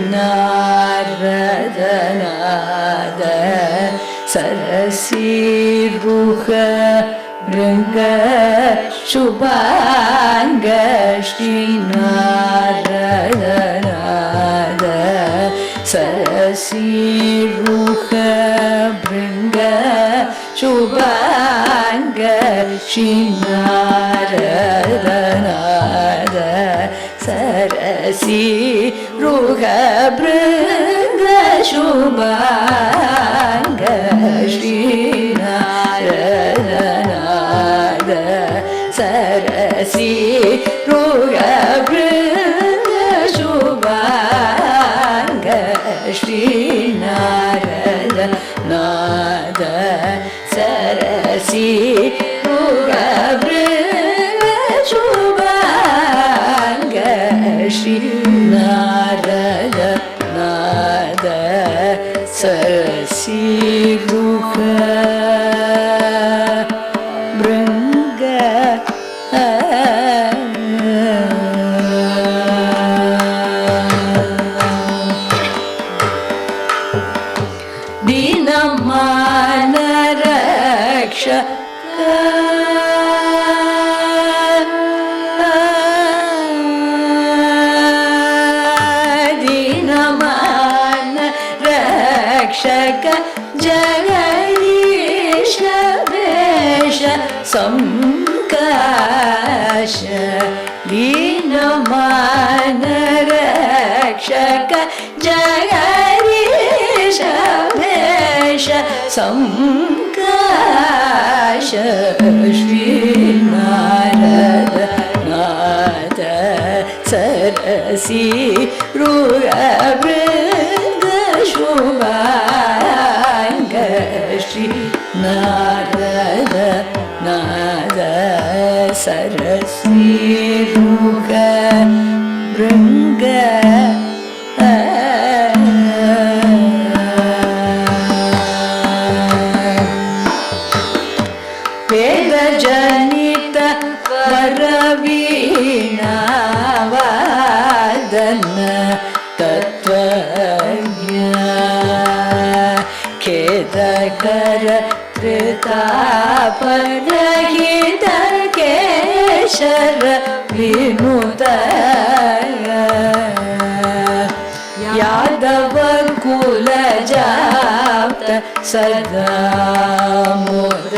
Naradanada Sarasi Ruha Branga Shubhanga Shri Naradanada Sarasi Ruha Branga Shubhanga Shri Naradanada Sarasi Ruha Branga Shubhanga Shri Naradanada Sarasi Ruha Branga Shubhanga Shri Naradanada Sarasi Ruha Branga Shubhanga Shri Naradanada Sarasi Ruha Branga Dinamana Rakshaka Dinamana Rakshaka Jagadisha Vesha Samkasha दीनमान रक्षक जगदीश भेष संकाश श्री नारद नाथ Cersei मृग शुभांग श्री नारद नाद Cersei मृग भृंग वेद जनित वरवीणा वादन तत्वज्ञ खेदकर त्रितापरहित केशर विनुत यादव कुल जात सदा मोद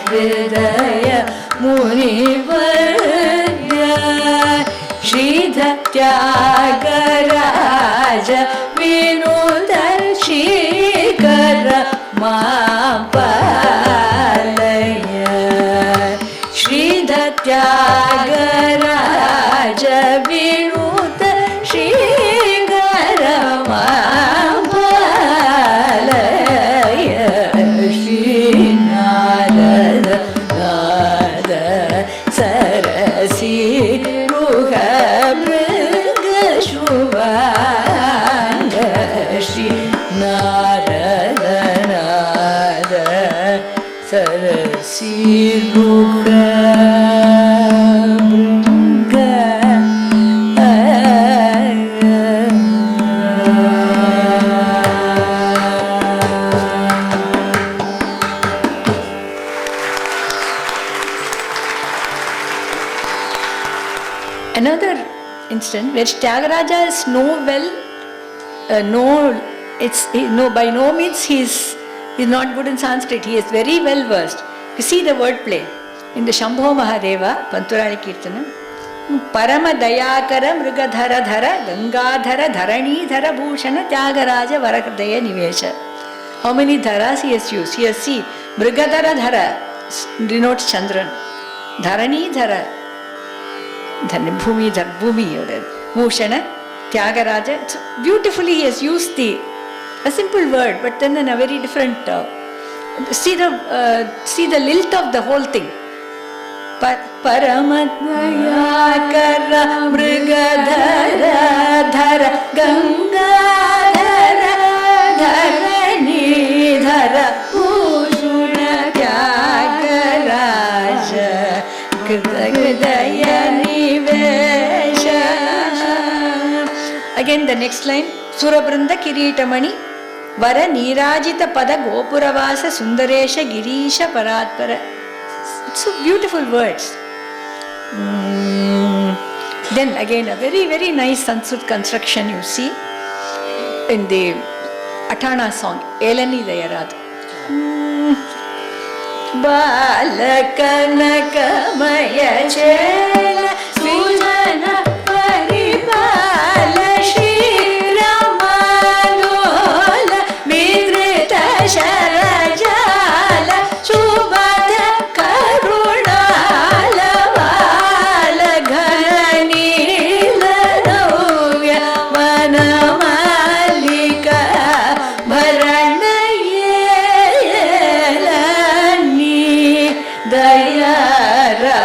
हृदय मुनिवर्य श्रीधर त्यागराज विनुत श्रीकर मापालय श्रीधर त्यागराज विनुत श्रीकर मापालय श्री नारद नाद सरसी मृग मृग शुभांग श्री नारद नाद सरसी मृग मृग Another instance where Tyagarajas know well, by no means he's not good in Sanskrit. He is very well versed. You see the wordplay in the Shambho Mahadeva Panturali Kirtana. Parama Dayakara Mrigadhara Dhara Gangadhara Dharani Dhara Bhushana Tyagaraja Varakdaya Nivesha. How many dharas he has used? He has seen Mrigadhara Dhara denotes Chandran. Dharani Dhara Bhumi Bhushana Tyagaraja. So beautifully he has used a simple word, but then in a very different. See the lilt of the whole thing. Paramadayakara Mrigadhara Dhara Gangadhara Dharani Dhara Bhushana Tyagaraja Kritagdaya Nivesha. Again the next line. Surabranda Kiritamani Vara Nirajita Pada Gopuravasa Sundaresha Girisha Paratpara. So beautiful words. Then again a very very nice Sanskrit construction you see in the Atana song Elani Dayarad. Balakanakamaya Chela Sujana Paripala Shri Ramalola Vidrita Sharajala Shubhata Karunala Vala Ghanila Ravya Vanamalika Bharanayelani Dayara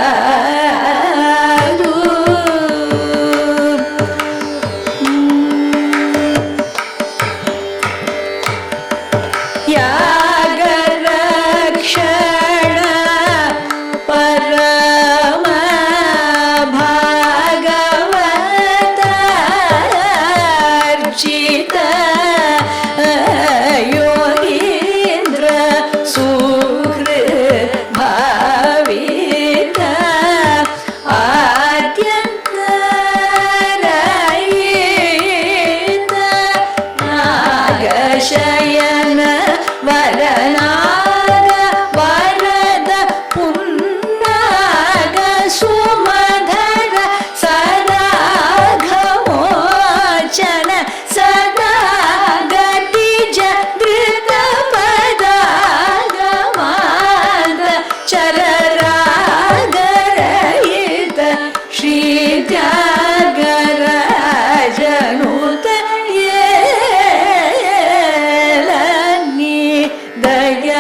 त्यागराजनुत येलनी दयारालू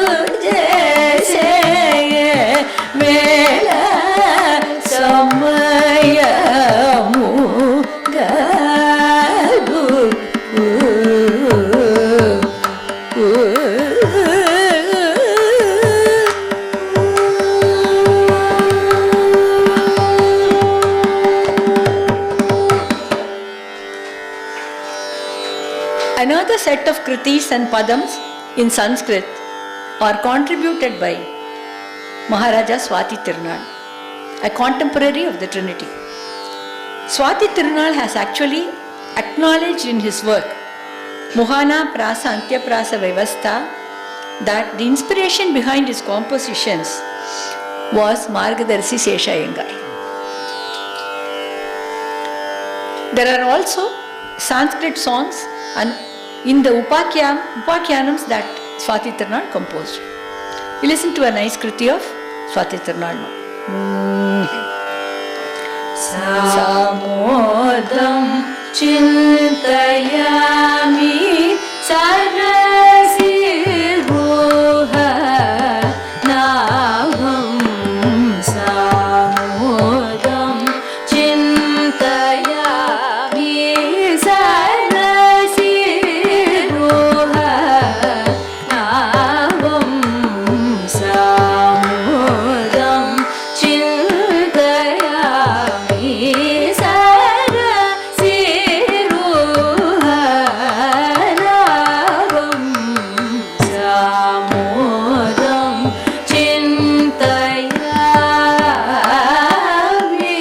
पराकुजेसे वेळ समयमु गदु Another set of kritis and padams in Sanskrit are contributed by Maharaja Swati Tirunal, a contemporary of the Trinity. Swati Tirunal has actually acknowledged in his work Mohana Prasa Antyaprasa Vyavastha that the inspiration behind his compositions was Margadarsi Sesha Iyengar. There are also Sanskrit songs and in the Upakyanams that Swati Tirunal composed. We listen to a nice kriti of Swati Tirunal now. Samodam chintayami sarasi ruha navam samodam chintayami sarasi ruha navam samodam chintayami sarasi ruha navam samodam chintayami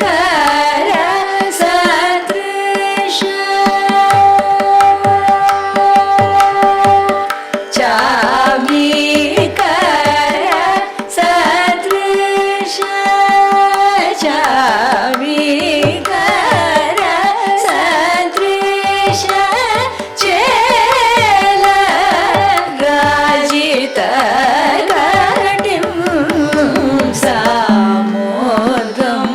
Chamikara Sadrisha Chamikara Sadrisha Chamikara Sadrisha Chela Rajita Gatim Samodam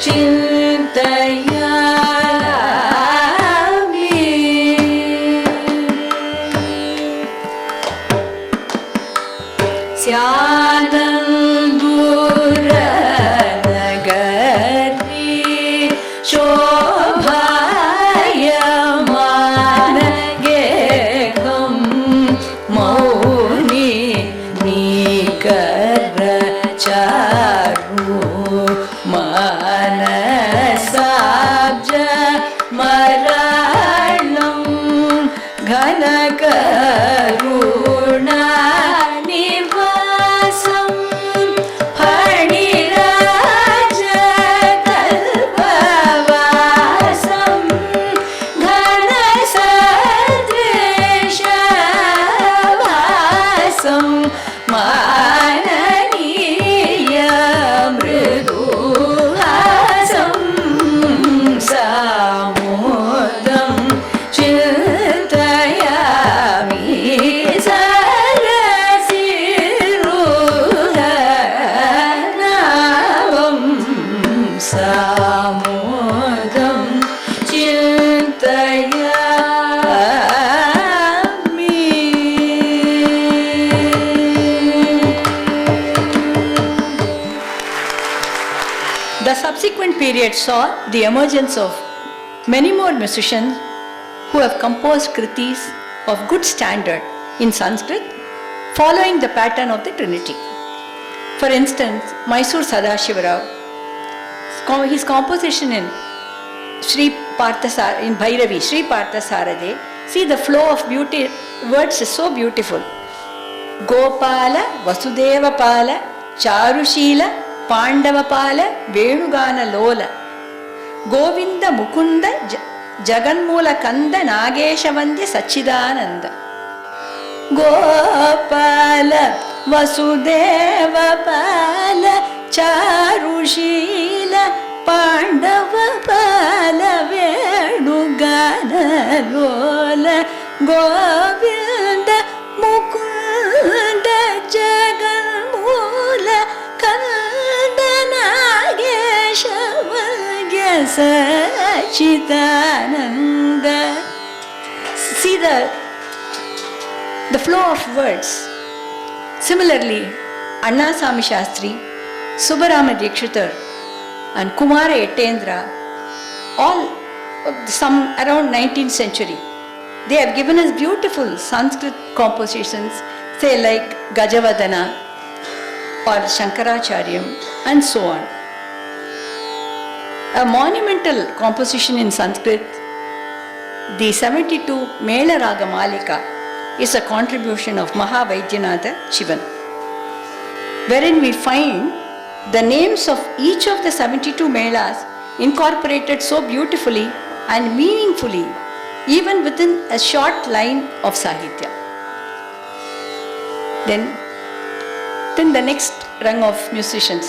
Chintayami Syanandura Nagari Shobhayamana Geham Mauni Nikara Charu Manasabja Maranam Ghanakaruna Nivasam Phaniraja Kalpavasam Ghanasadrisha Vasam Mananiya Mriduhasam Samodam Chintayami Sarasi Ruha Navam Samodam Chintayami. The subsequent period saw the emergence of many more musicians who have composed kritis of good standard in Sanskrit, following the pattern of the Trinity. For instance, Mysore Sadashiva Rao, his composition in Sri Parthasar in Bhairavi, Sri Parthasarade, see the flow of beauty, words is so beautiful. Gopala, Vasudeva Pala, Charushila, Pandava Pala, Venugana Lola, Govinda Mukunda, Jaganmula Kanda, Nageshavandya Sachidananda. Gopala, Vasudeva Pala, Charushila, Pandava ಬಾಲ ವೇಣುಗಾನ ಲೋಲ ಗೋವಿಂದ ಮುಕುಂದ ಜಗನ್ಮೂಲ ಕಂದ ನಾಗೇಶವರ್ಯ Sachidananda. See the flow of words. Similarly, Annasamy Shastri, Subbarama Dikshitar and Kumara Ettendra, all some around 19th century, they have given us beautiful Sanskrit compositions, say like Gajavadana or Shankaracharya and so on. A monumental composition in Sanskrit, the 72 Mela Raga Malika, is a contribution of Mahavaidyanath Shivan, wherein we find the names of each of the 72 Melas incorporated so beautifully and meaningfully, even within a short line of Sahitya. Then the next rung of musicians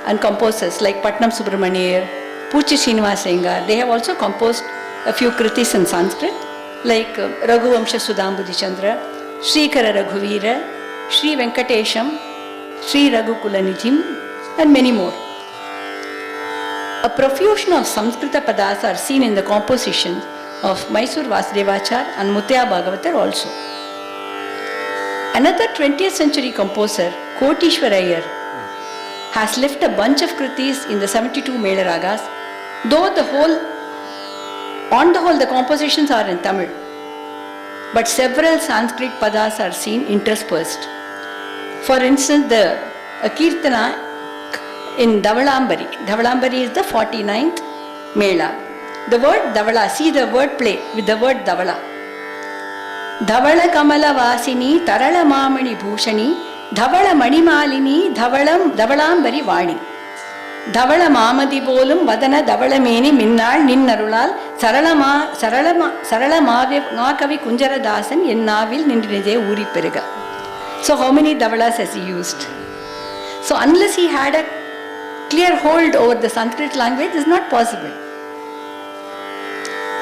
and composers like Patnam Subramaniar, Puchi Srinivas Iyengar, they have also composed a few kritis in Sanskrit like Raghuvamsha Sudambudhi Chandra, Srikara Raghuveera, Sri Venkatesham, Sri Raghukulanidhim and many more. A profusion of Samskrita padas are seen in the composition of Mysore Vasudevachar and Muttiah Bhagavatar also. Another 20th century composer, Kotishwar Iyer, has left a bunch of kritis in the 72 Mela Ragas, though on the whole the compositions are in Tamil, but several Sanskrit padas are seen interspersed. For instance, the Kirtana in Dhavalambari is the 49th Mela. The word Dhavala, see the word play with the word Dhavala. Dhavala Kamala Vasini, Tarala Mamani Bhushani, Dhavala Manimalini, Dhavalambari Vani. Dhavala Mamadi Bolum, Vadana Dhavalameni, Minnal, Ninnarulal, Sarala Makavi Kunjara Dasan, Yennavil, Nindrije Uri Periga. So, how many Dhavalas has he used? So, unless he had a clear hold over the Sanskrit language, it's not possible.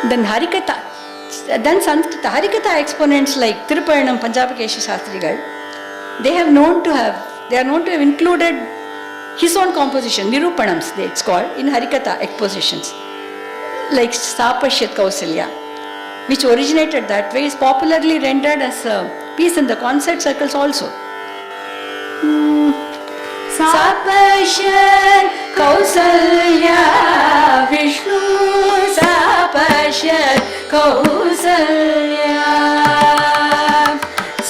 Then Harikatha, Sanskrit Harikatha exponents like Tirupayanam Panjabakesha Shastrigal, they are known to have included his own composition, Nirupanams, it's called, in Harikatha expositions, like Sapashyat Kausalya, which originated that way, is popularly rendered as a piece in the concert circles also. Sapashyat Kausalya Vishnu, Sapashyat Kausalya,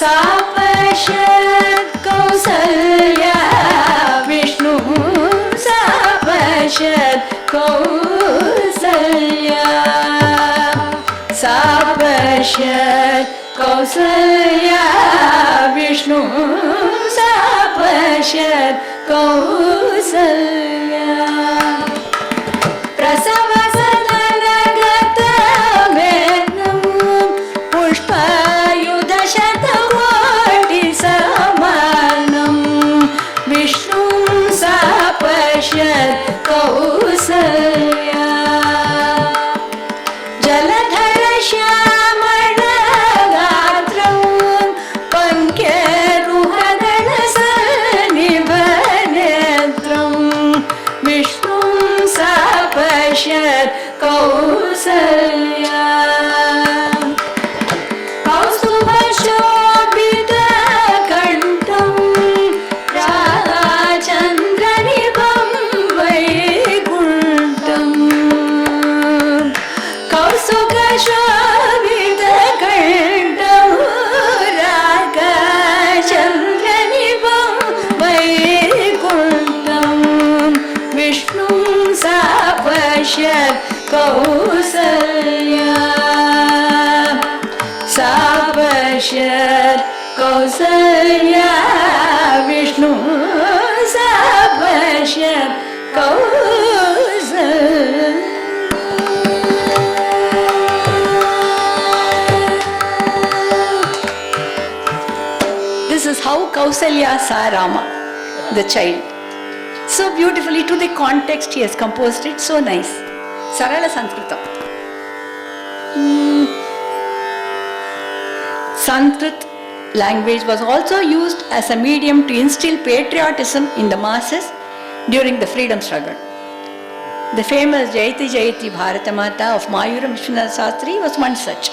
Sapashyat Kausalya Vishnu, Sapashyat Kausalya, Sapashyat Kausalya Vishnu, Sapashyat Kausalya. Prasava Sadanagata Vedam Pushpayudha Shatakoti Samanam Vishnu Sapashyat Kausalya. Jaladhara Shyamana Gatram Pankeruhadana Sanivanetram Vishnu Sapashyat Kausalya. Kaustubha Shobhita Kantam Radhachandranibam Vaikuntam. Kaustubha Shobhita Kantam Radhachandranibam Vaikuntam Vishnu Sapashyat Kausalya, Sapashyat Kausalya Vishnu, Sapashyat Kausalya. This is how Kausalya saw Rama, the child. So beautifully to the context he has composed it, so nice. Sarala Sanskritam. Sanskrit language was also used as a medium to instill patriotism in the masses during the freedom struggle. The famous Jayati Jayati Bharatamata of Mayura Vishwanath Sastri was one such.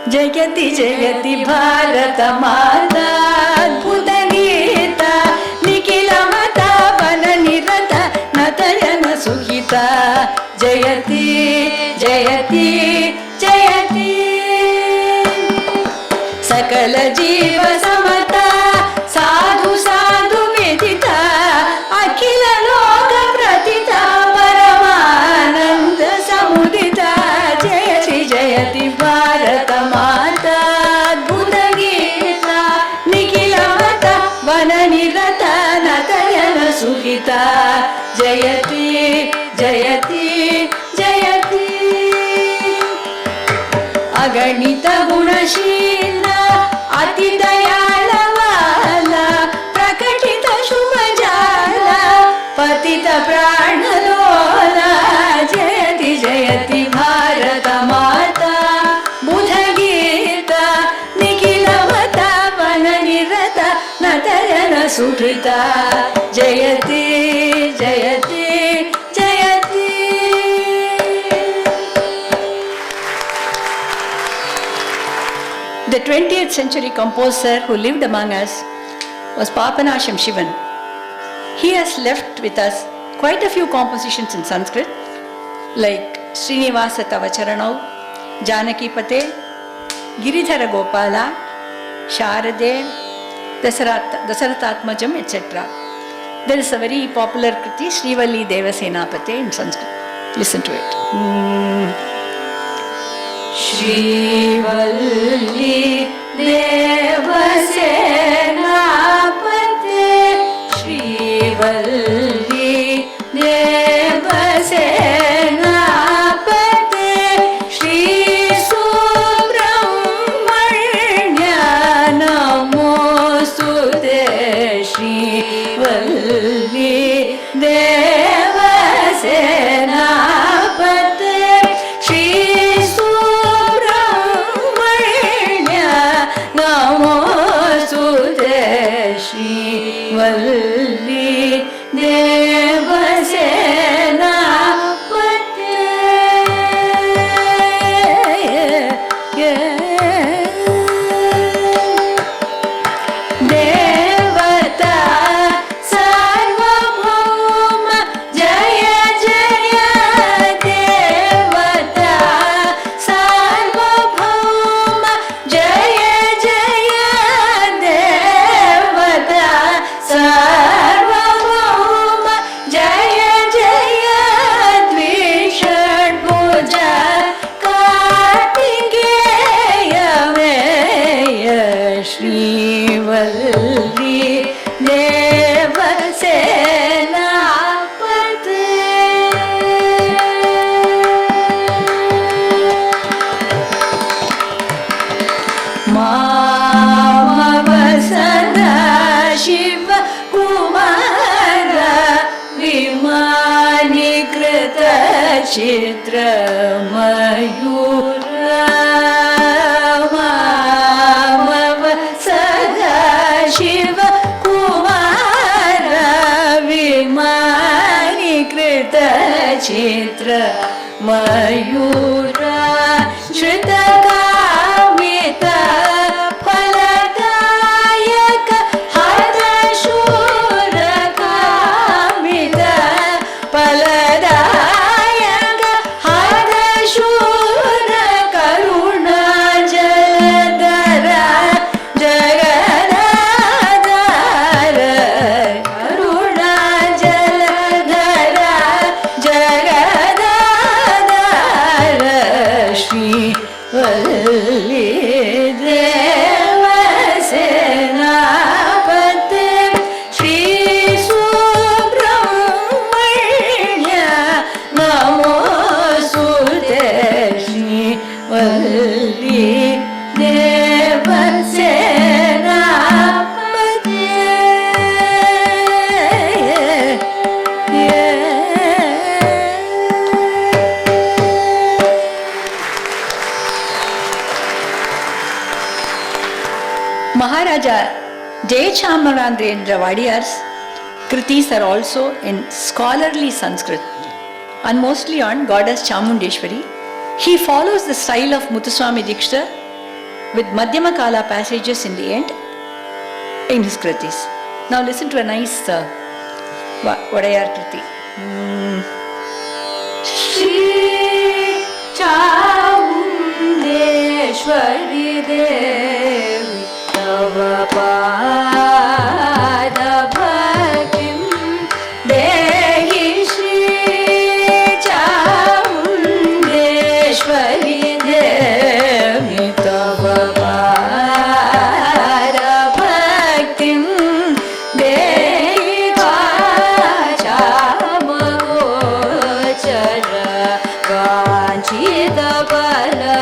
Jayati Jayati Bharatamata Adbhuta Geeta Nikhila Mata Vananirata Natayana Sukhita Jayati Jayati Jayati Sakala Jiva Samata Sadhu Sadhu Vedita Akhila Loka Pratita Paramananda Samudita Jayati Jayati Bharata Mata Adbhuta Geeta Nikhila Mata Vananirata Natayana Sukhita Jayati Jayati Jayati Aganita Gunashila Ati Dayalavala Prakatita Shumajala Patita Pranalola Jayati Jayati Bharata Mata Buddha Gita Nikhila Mata Vananirata Natayana Sukrita Jayati Jayati Jayati. The 20th century composer who lived among us was Papanasham Shivan. He has left with us quite a few compositions in Sanskrit like Srinivasa Tavacharanau, Janaki Pate, Giridhara Gopala, Sharade, Dasaratatmajam, etc. There is a very popular kriti, Srivalli Devasenapate in Sanskrit. Listen to it. Srivalli Devasenapate, Srivalli Devasenapate, Shri Subramanya Namostute, Srivalli Devasenapate, Shri Subramanya Namostute, Srivalli Devasenapate. Devata Sarvabhauma Jaya Jaya Devata Sarvabhauma Jaya Jaya Devata Sarvabhauma Jaya Jaya Dvishadbhuja Kartikeya Veya Srivalli Devasenapate. Mamavasana Shiva Kumara Vimanikrita Chitra Mayura Mamavasana Shiva Kumara Vimanikrita Chitra Mayura Shritakavita Phaladayaka Hadashurakamita Phaladayaka Hadashura Karuna Jaladhara Jagadadhara Karuna Jaladhara Jagadadhara Shri Maharaja Jayachamrandrendra Vadiyar's kritis are also in scholarly Sanskrit and mostly on goddess Chamundeshwari. He follows the style of Muthuswami Dikshita with Madhyama Kala passages in the end in his kritis. Now listen to a nice Vadayar kriti. Shri Chamundeshwari Devi Tava Pada Bhaktim Dehi Shri Chamundeshwari Devi Tava Pada Bhaktim Dehi Chamagochara Vanchita Bala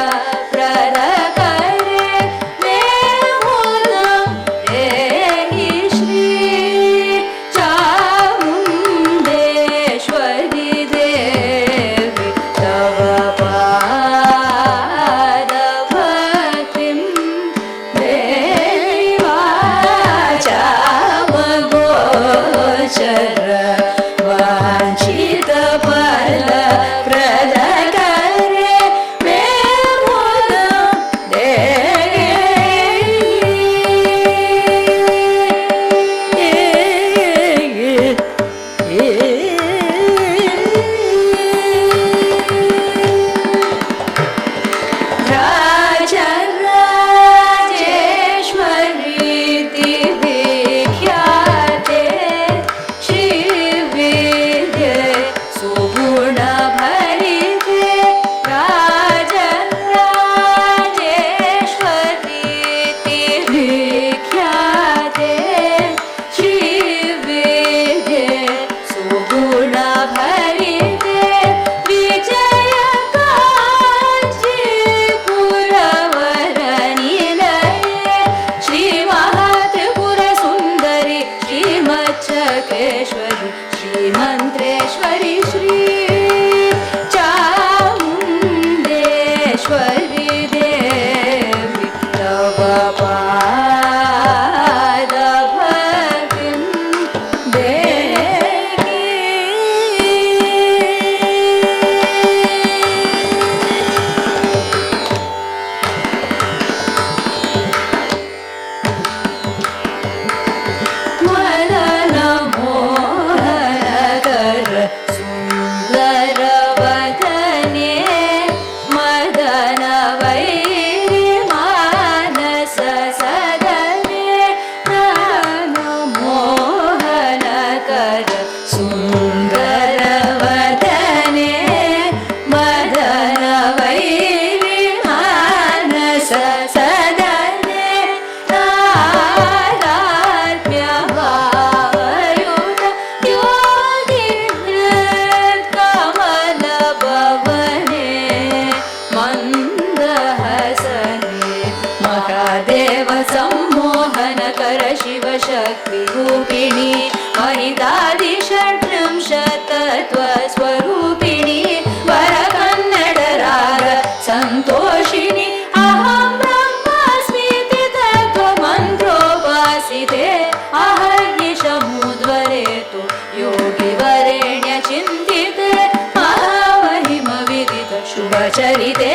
चरिते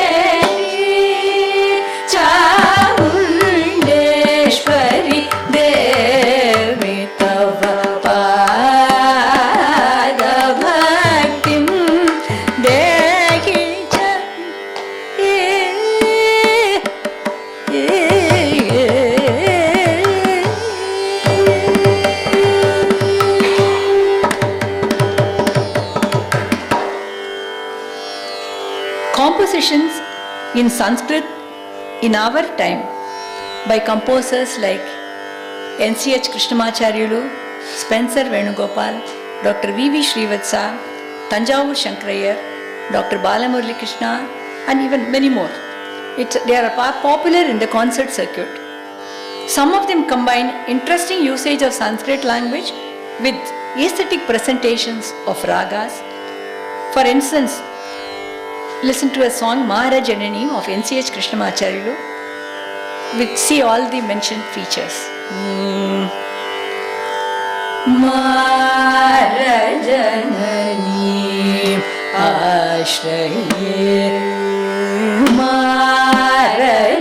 Chamundeshwari देवि तव पादभक्तिं देहि च Compositions in Sanskrit in our time by composers like N.C.H. Krishnamacharyalu, Spencer Venugopal, Dr. V.V. Srivatsa, Tanjavur Shankarayar, Dr. Balamurali Krishna, and even many more. They are popular in the concert circuit. Some of them combine interesting usage of Sanskrit language with aesthetic presentations of ragas. For instance, listen to a song Maharajanani of N.C.H. Krishnamacharyalu. with see all the mentioned features. Marajanani ashraye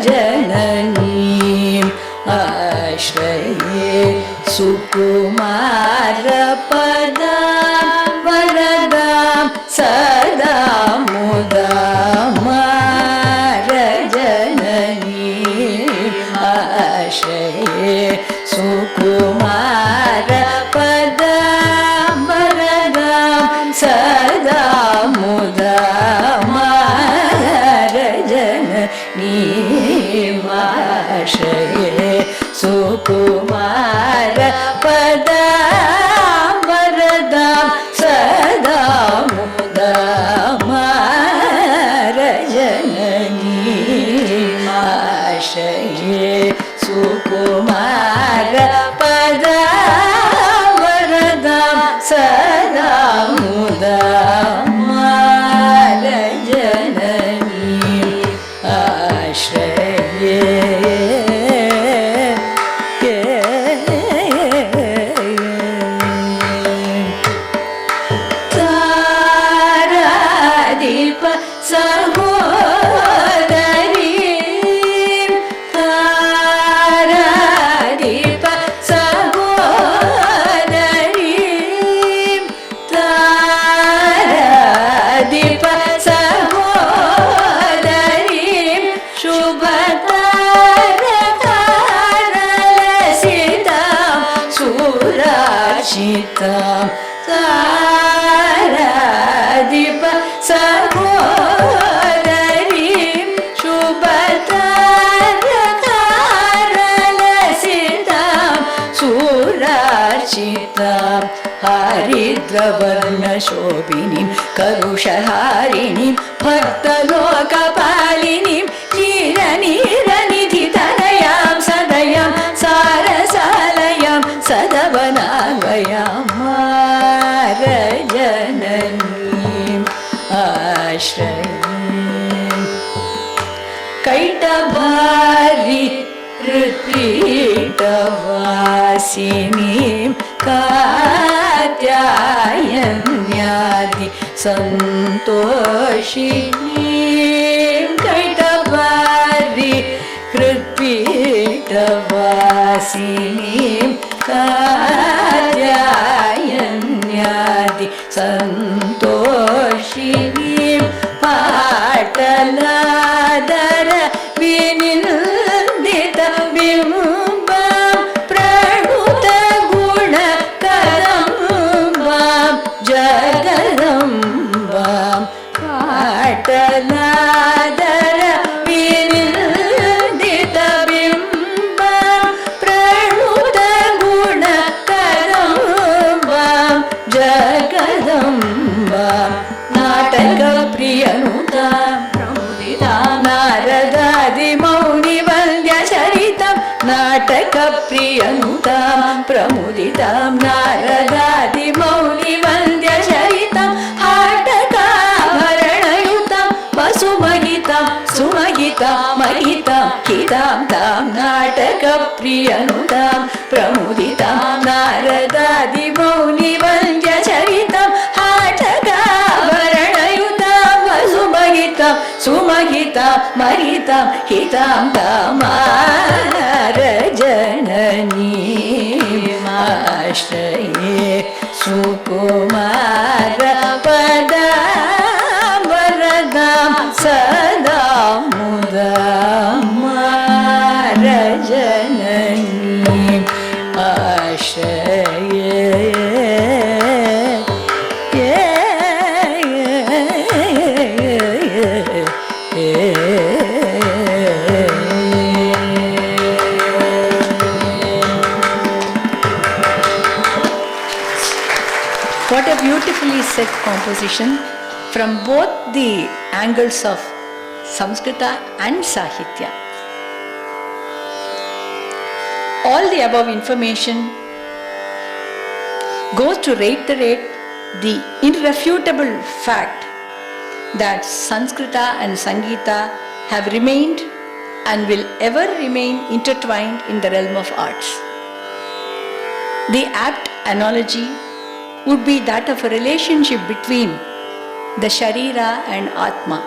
Marajanani ashraye Sukumara padam varadam sadam mudam Marajanani ashraye Sukumara padam varadam sadam mudam Marajanani ashraye Sukumara padam varadam sadam mudam Marajanani ashraye Sukumara padam varadam sadam mudam Marajanani ashraye Taradipa sahodari Taradipa sahodari Taradipa sahodari Shubhataralasitam Surachitam Taradipa sahodari Shubhataralasitam Surachitam Haridvavarna Shobhinim Karushaharinim Bhaktalokapaalinim Niranidhitanayam Sadayam Sarasalayam Sadavanagayam Marajanani ashraye Kaitabari Ritritavasinim Katyayanyadi Santoshinim Kaitabari Ritritavasinim Katyayanyadi Santoshinim Pataladara Vinindita Bimbam Pranuta Guna Kadambam Jagadambam Pataladara Vinindita Bimbam Pranuta Guna Kadambam Jagadambam Nataka Priyanuta Pramudita Naradadi Mauni Vandya Charitam Nataka Priyanuta Pramudita Naradadi Mauni Vandya Charitam Hataka Bharanayutam Vasumahitam Sumahitam Mahitam Hitam Tam Nataka Priyanutam Pramuditam Naradadi Mauni Vandya Charitam Hataka Bharanayutam Vasumahitam Sumahitam Mahitam Hitam Tam Marajanani ashraye Sukumara padam varadam sadam mudam Marajanani ashraye What a beautifully set composition from both the angles of Samskrita and Sahitya. All the above information goes to reiterate the irrefutable fact that Sanskrita and Sangeeta have remained and will ever remain intertwined in the realm of arts. The apt analogy would be that of a relationship between the Sharira and Atma,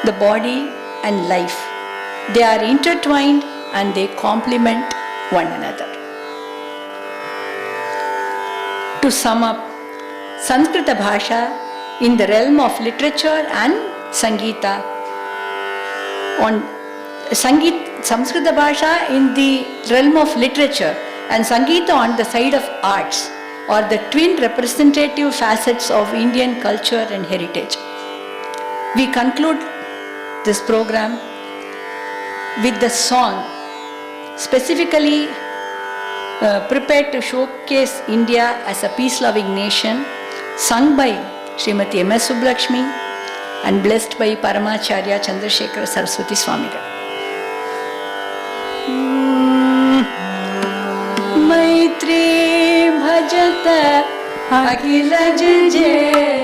the body and life. They are intertwined and they complement one another. To sum up, Sanskrita Bhasha in the realm of literature and Sangeeta, Sanskrita Bhasha in the realm of literature and Sangeeta on the side of arts are the twin representative facets of Indian culture and heritage. We conclude this program with the song specifically prepared to showcase India as a peace-loving nation, sung by Srimati M.S. Subbulakshmi and blessed by Paramacharya Chandrasekhara Saraswati Swamigal. Maitri bhajata akila jje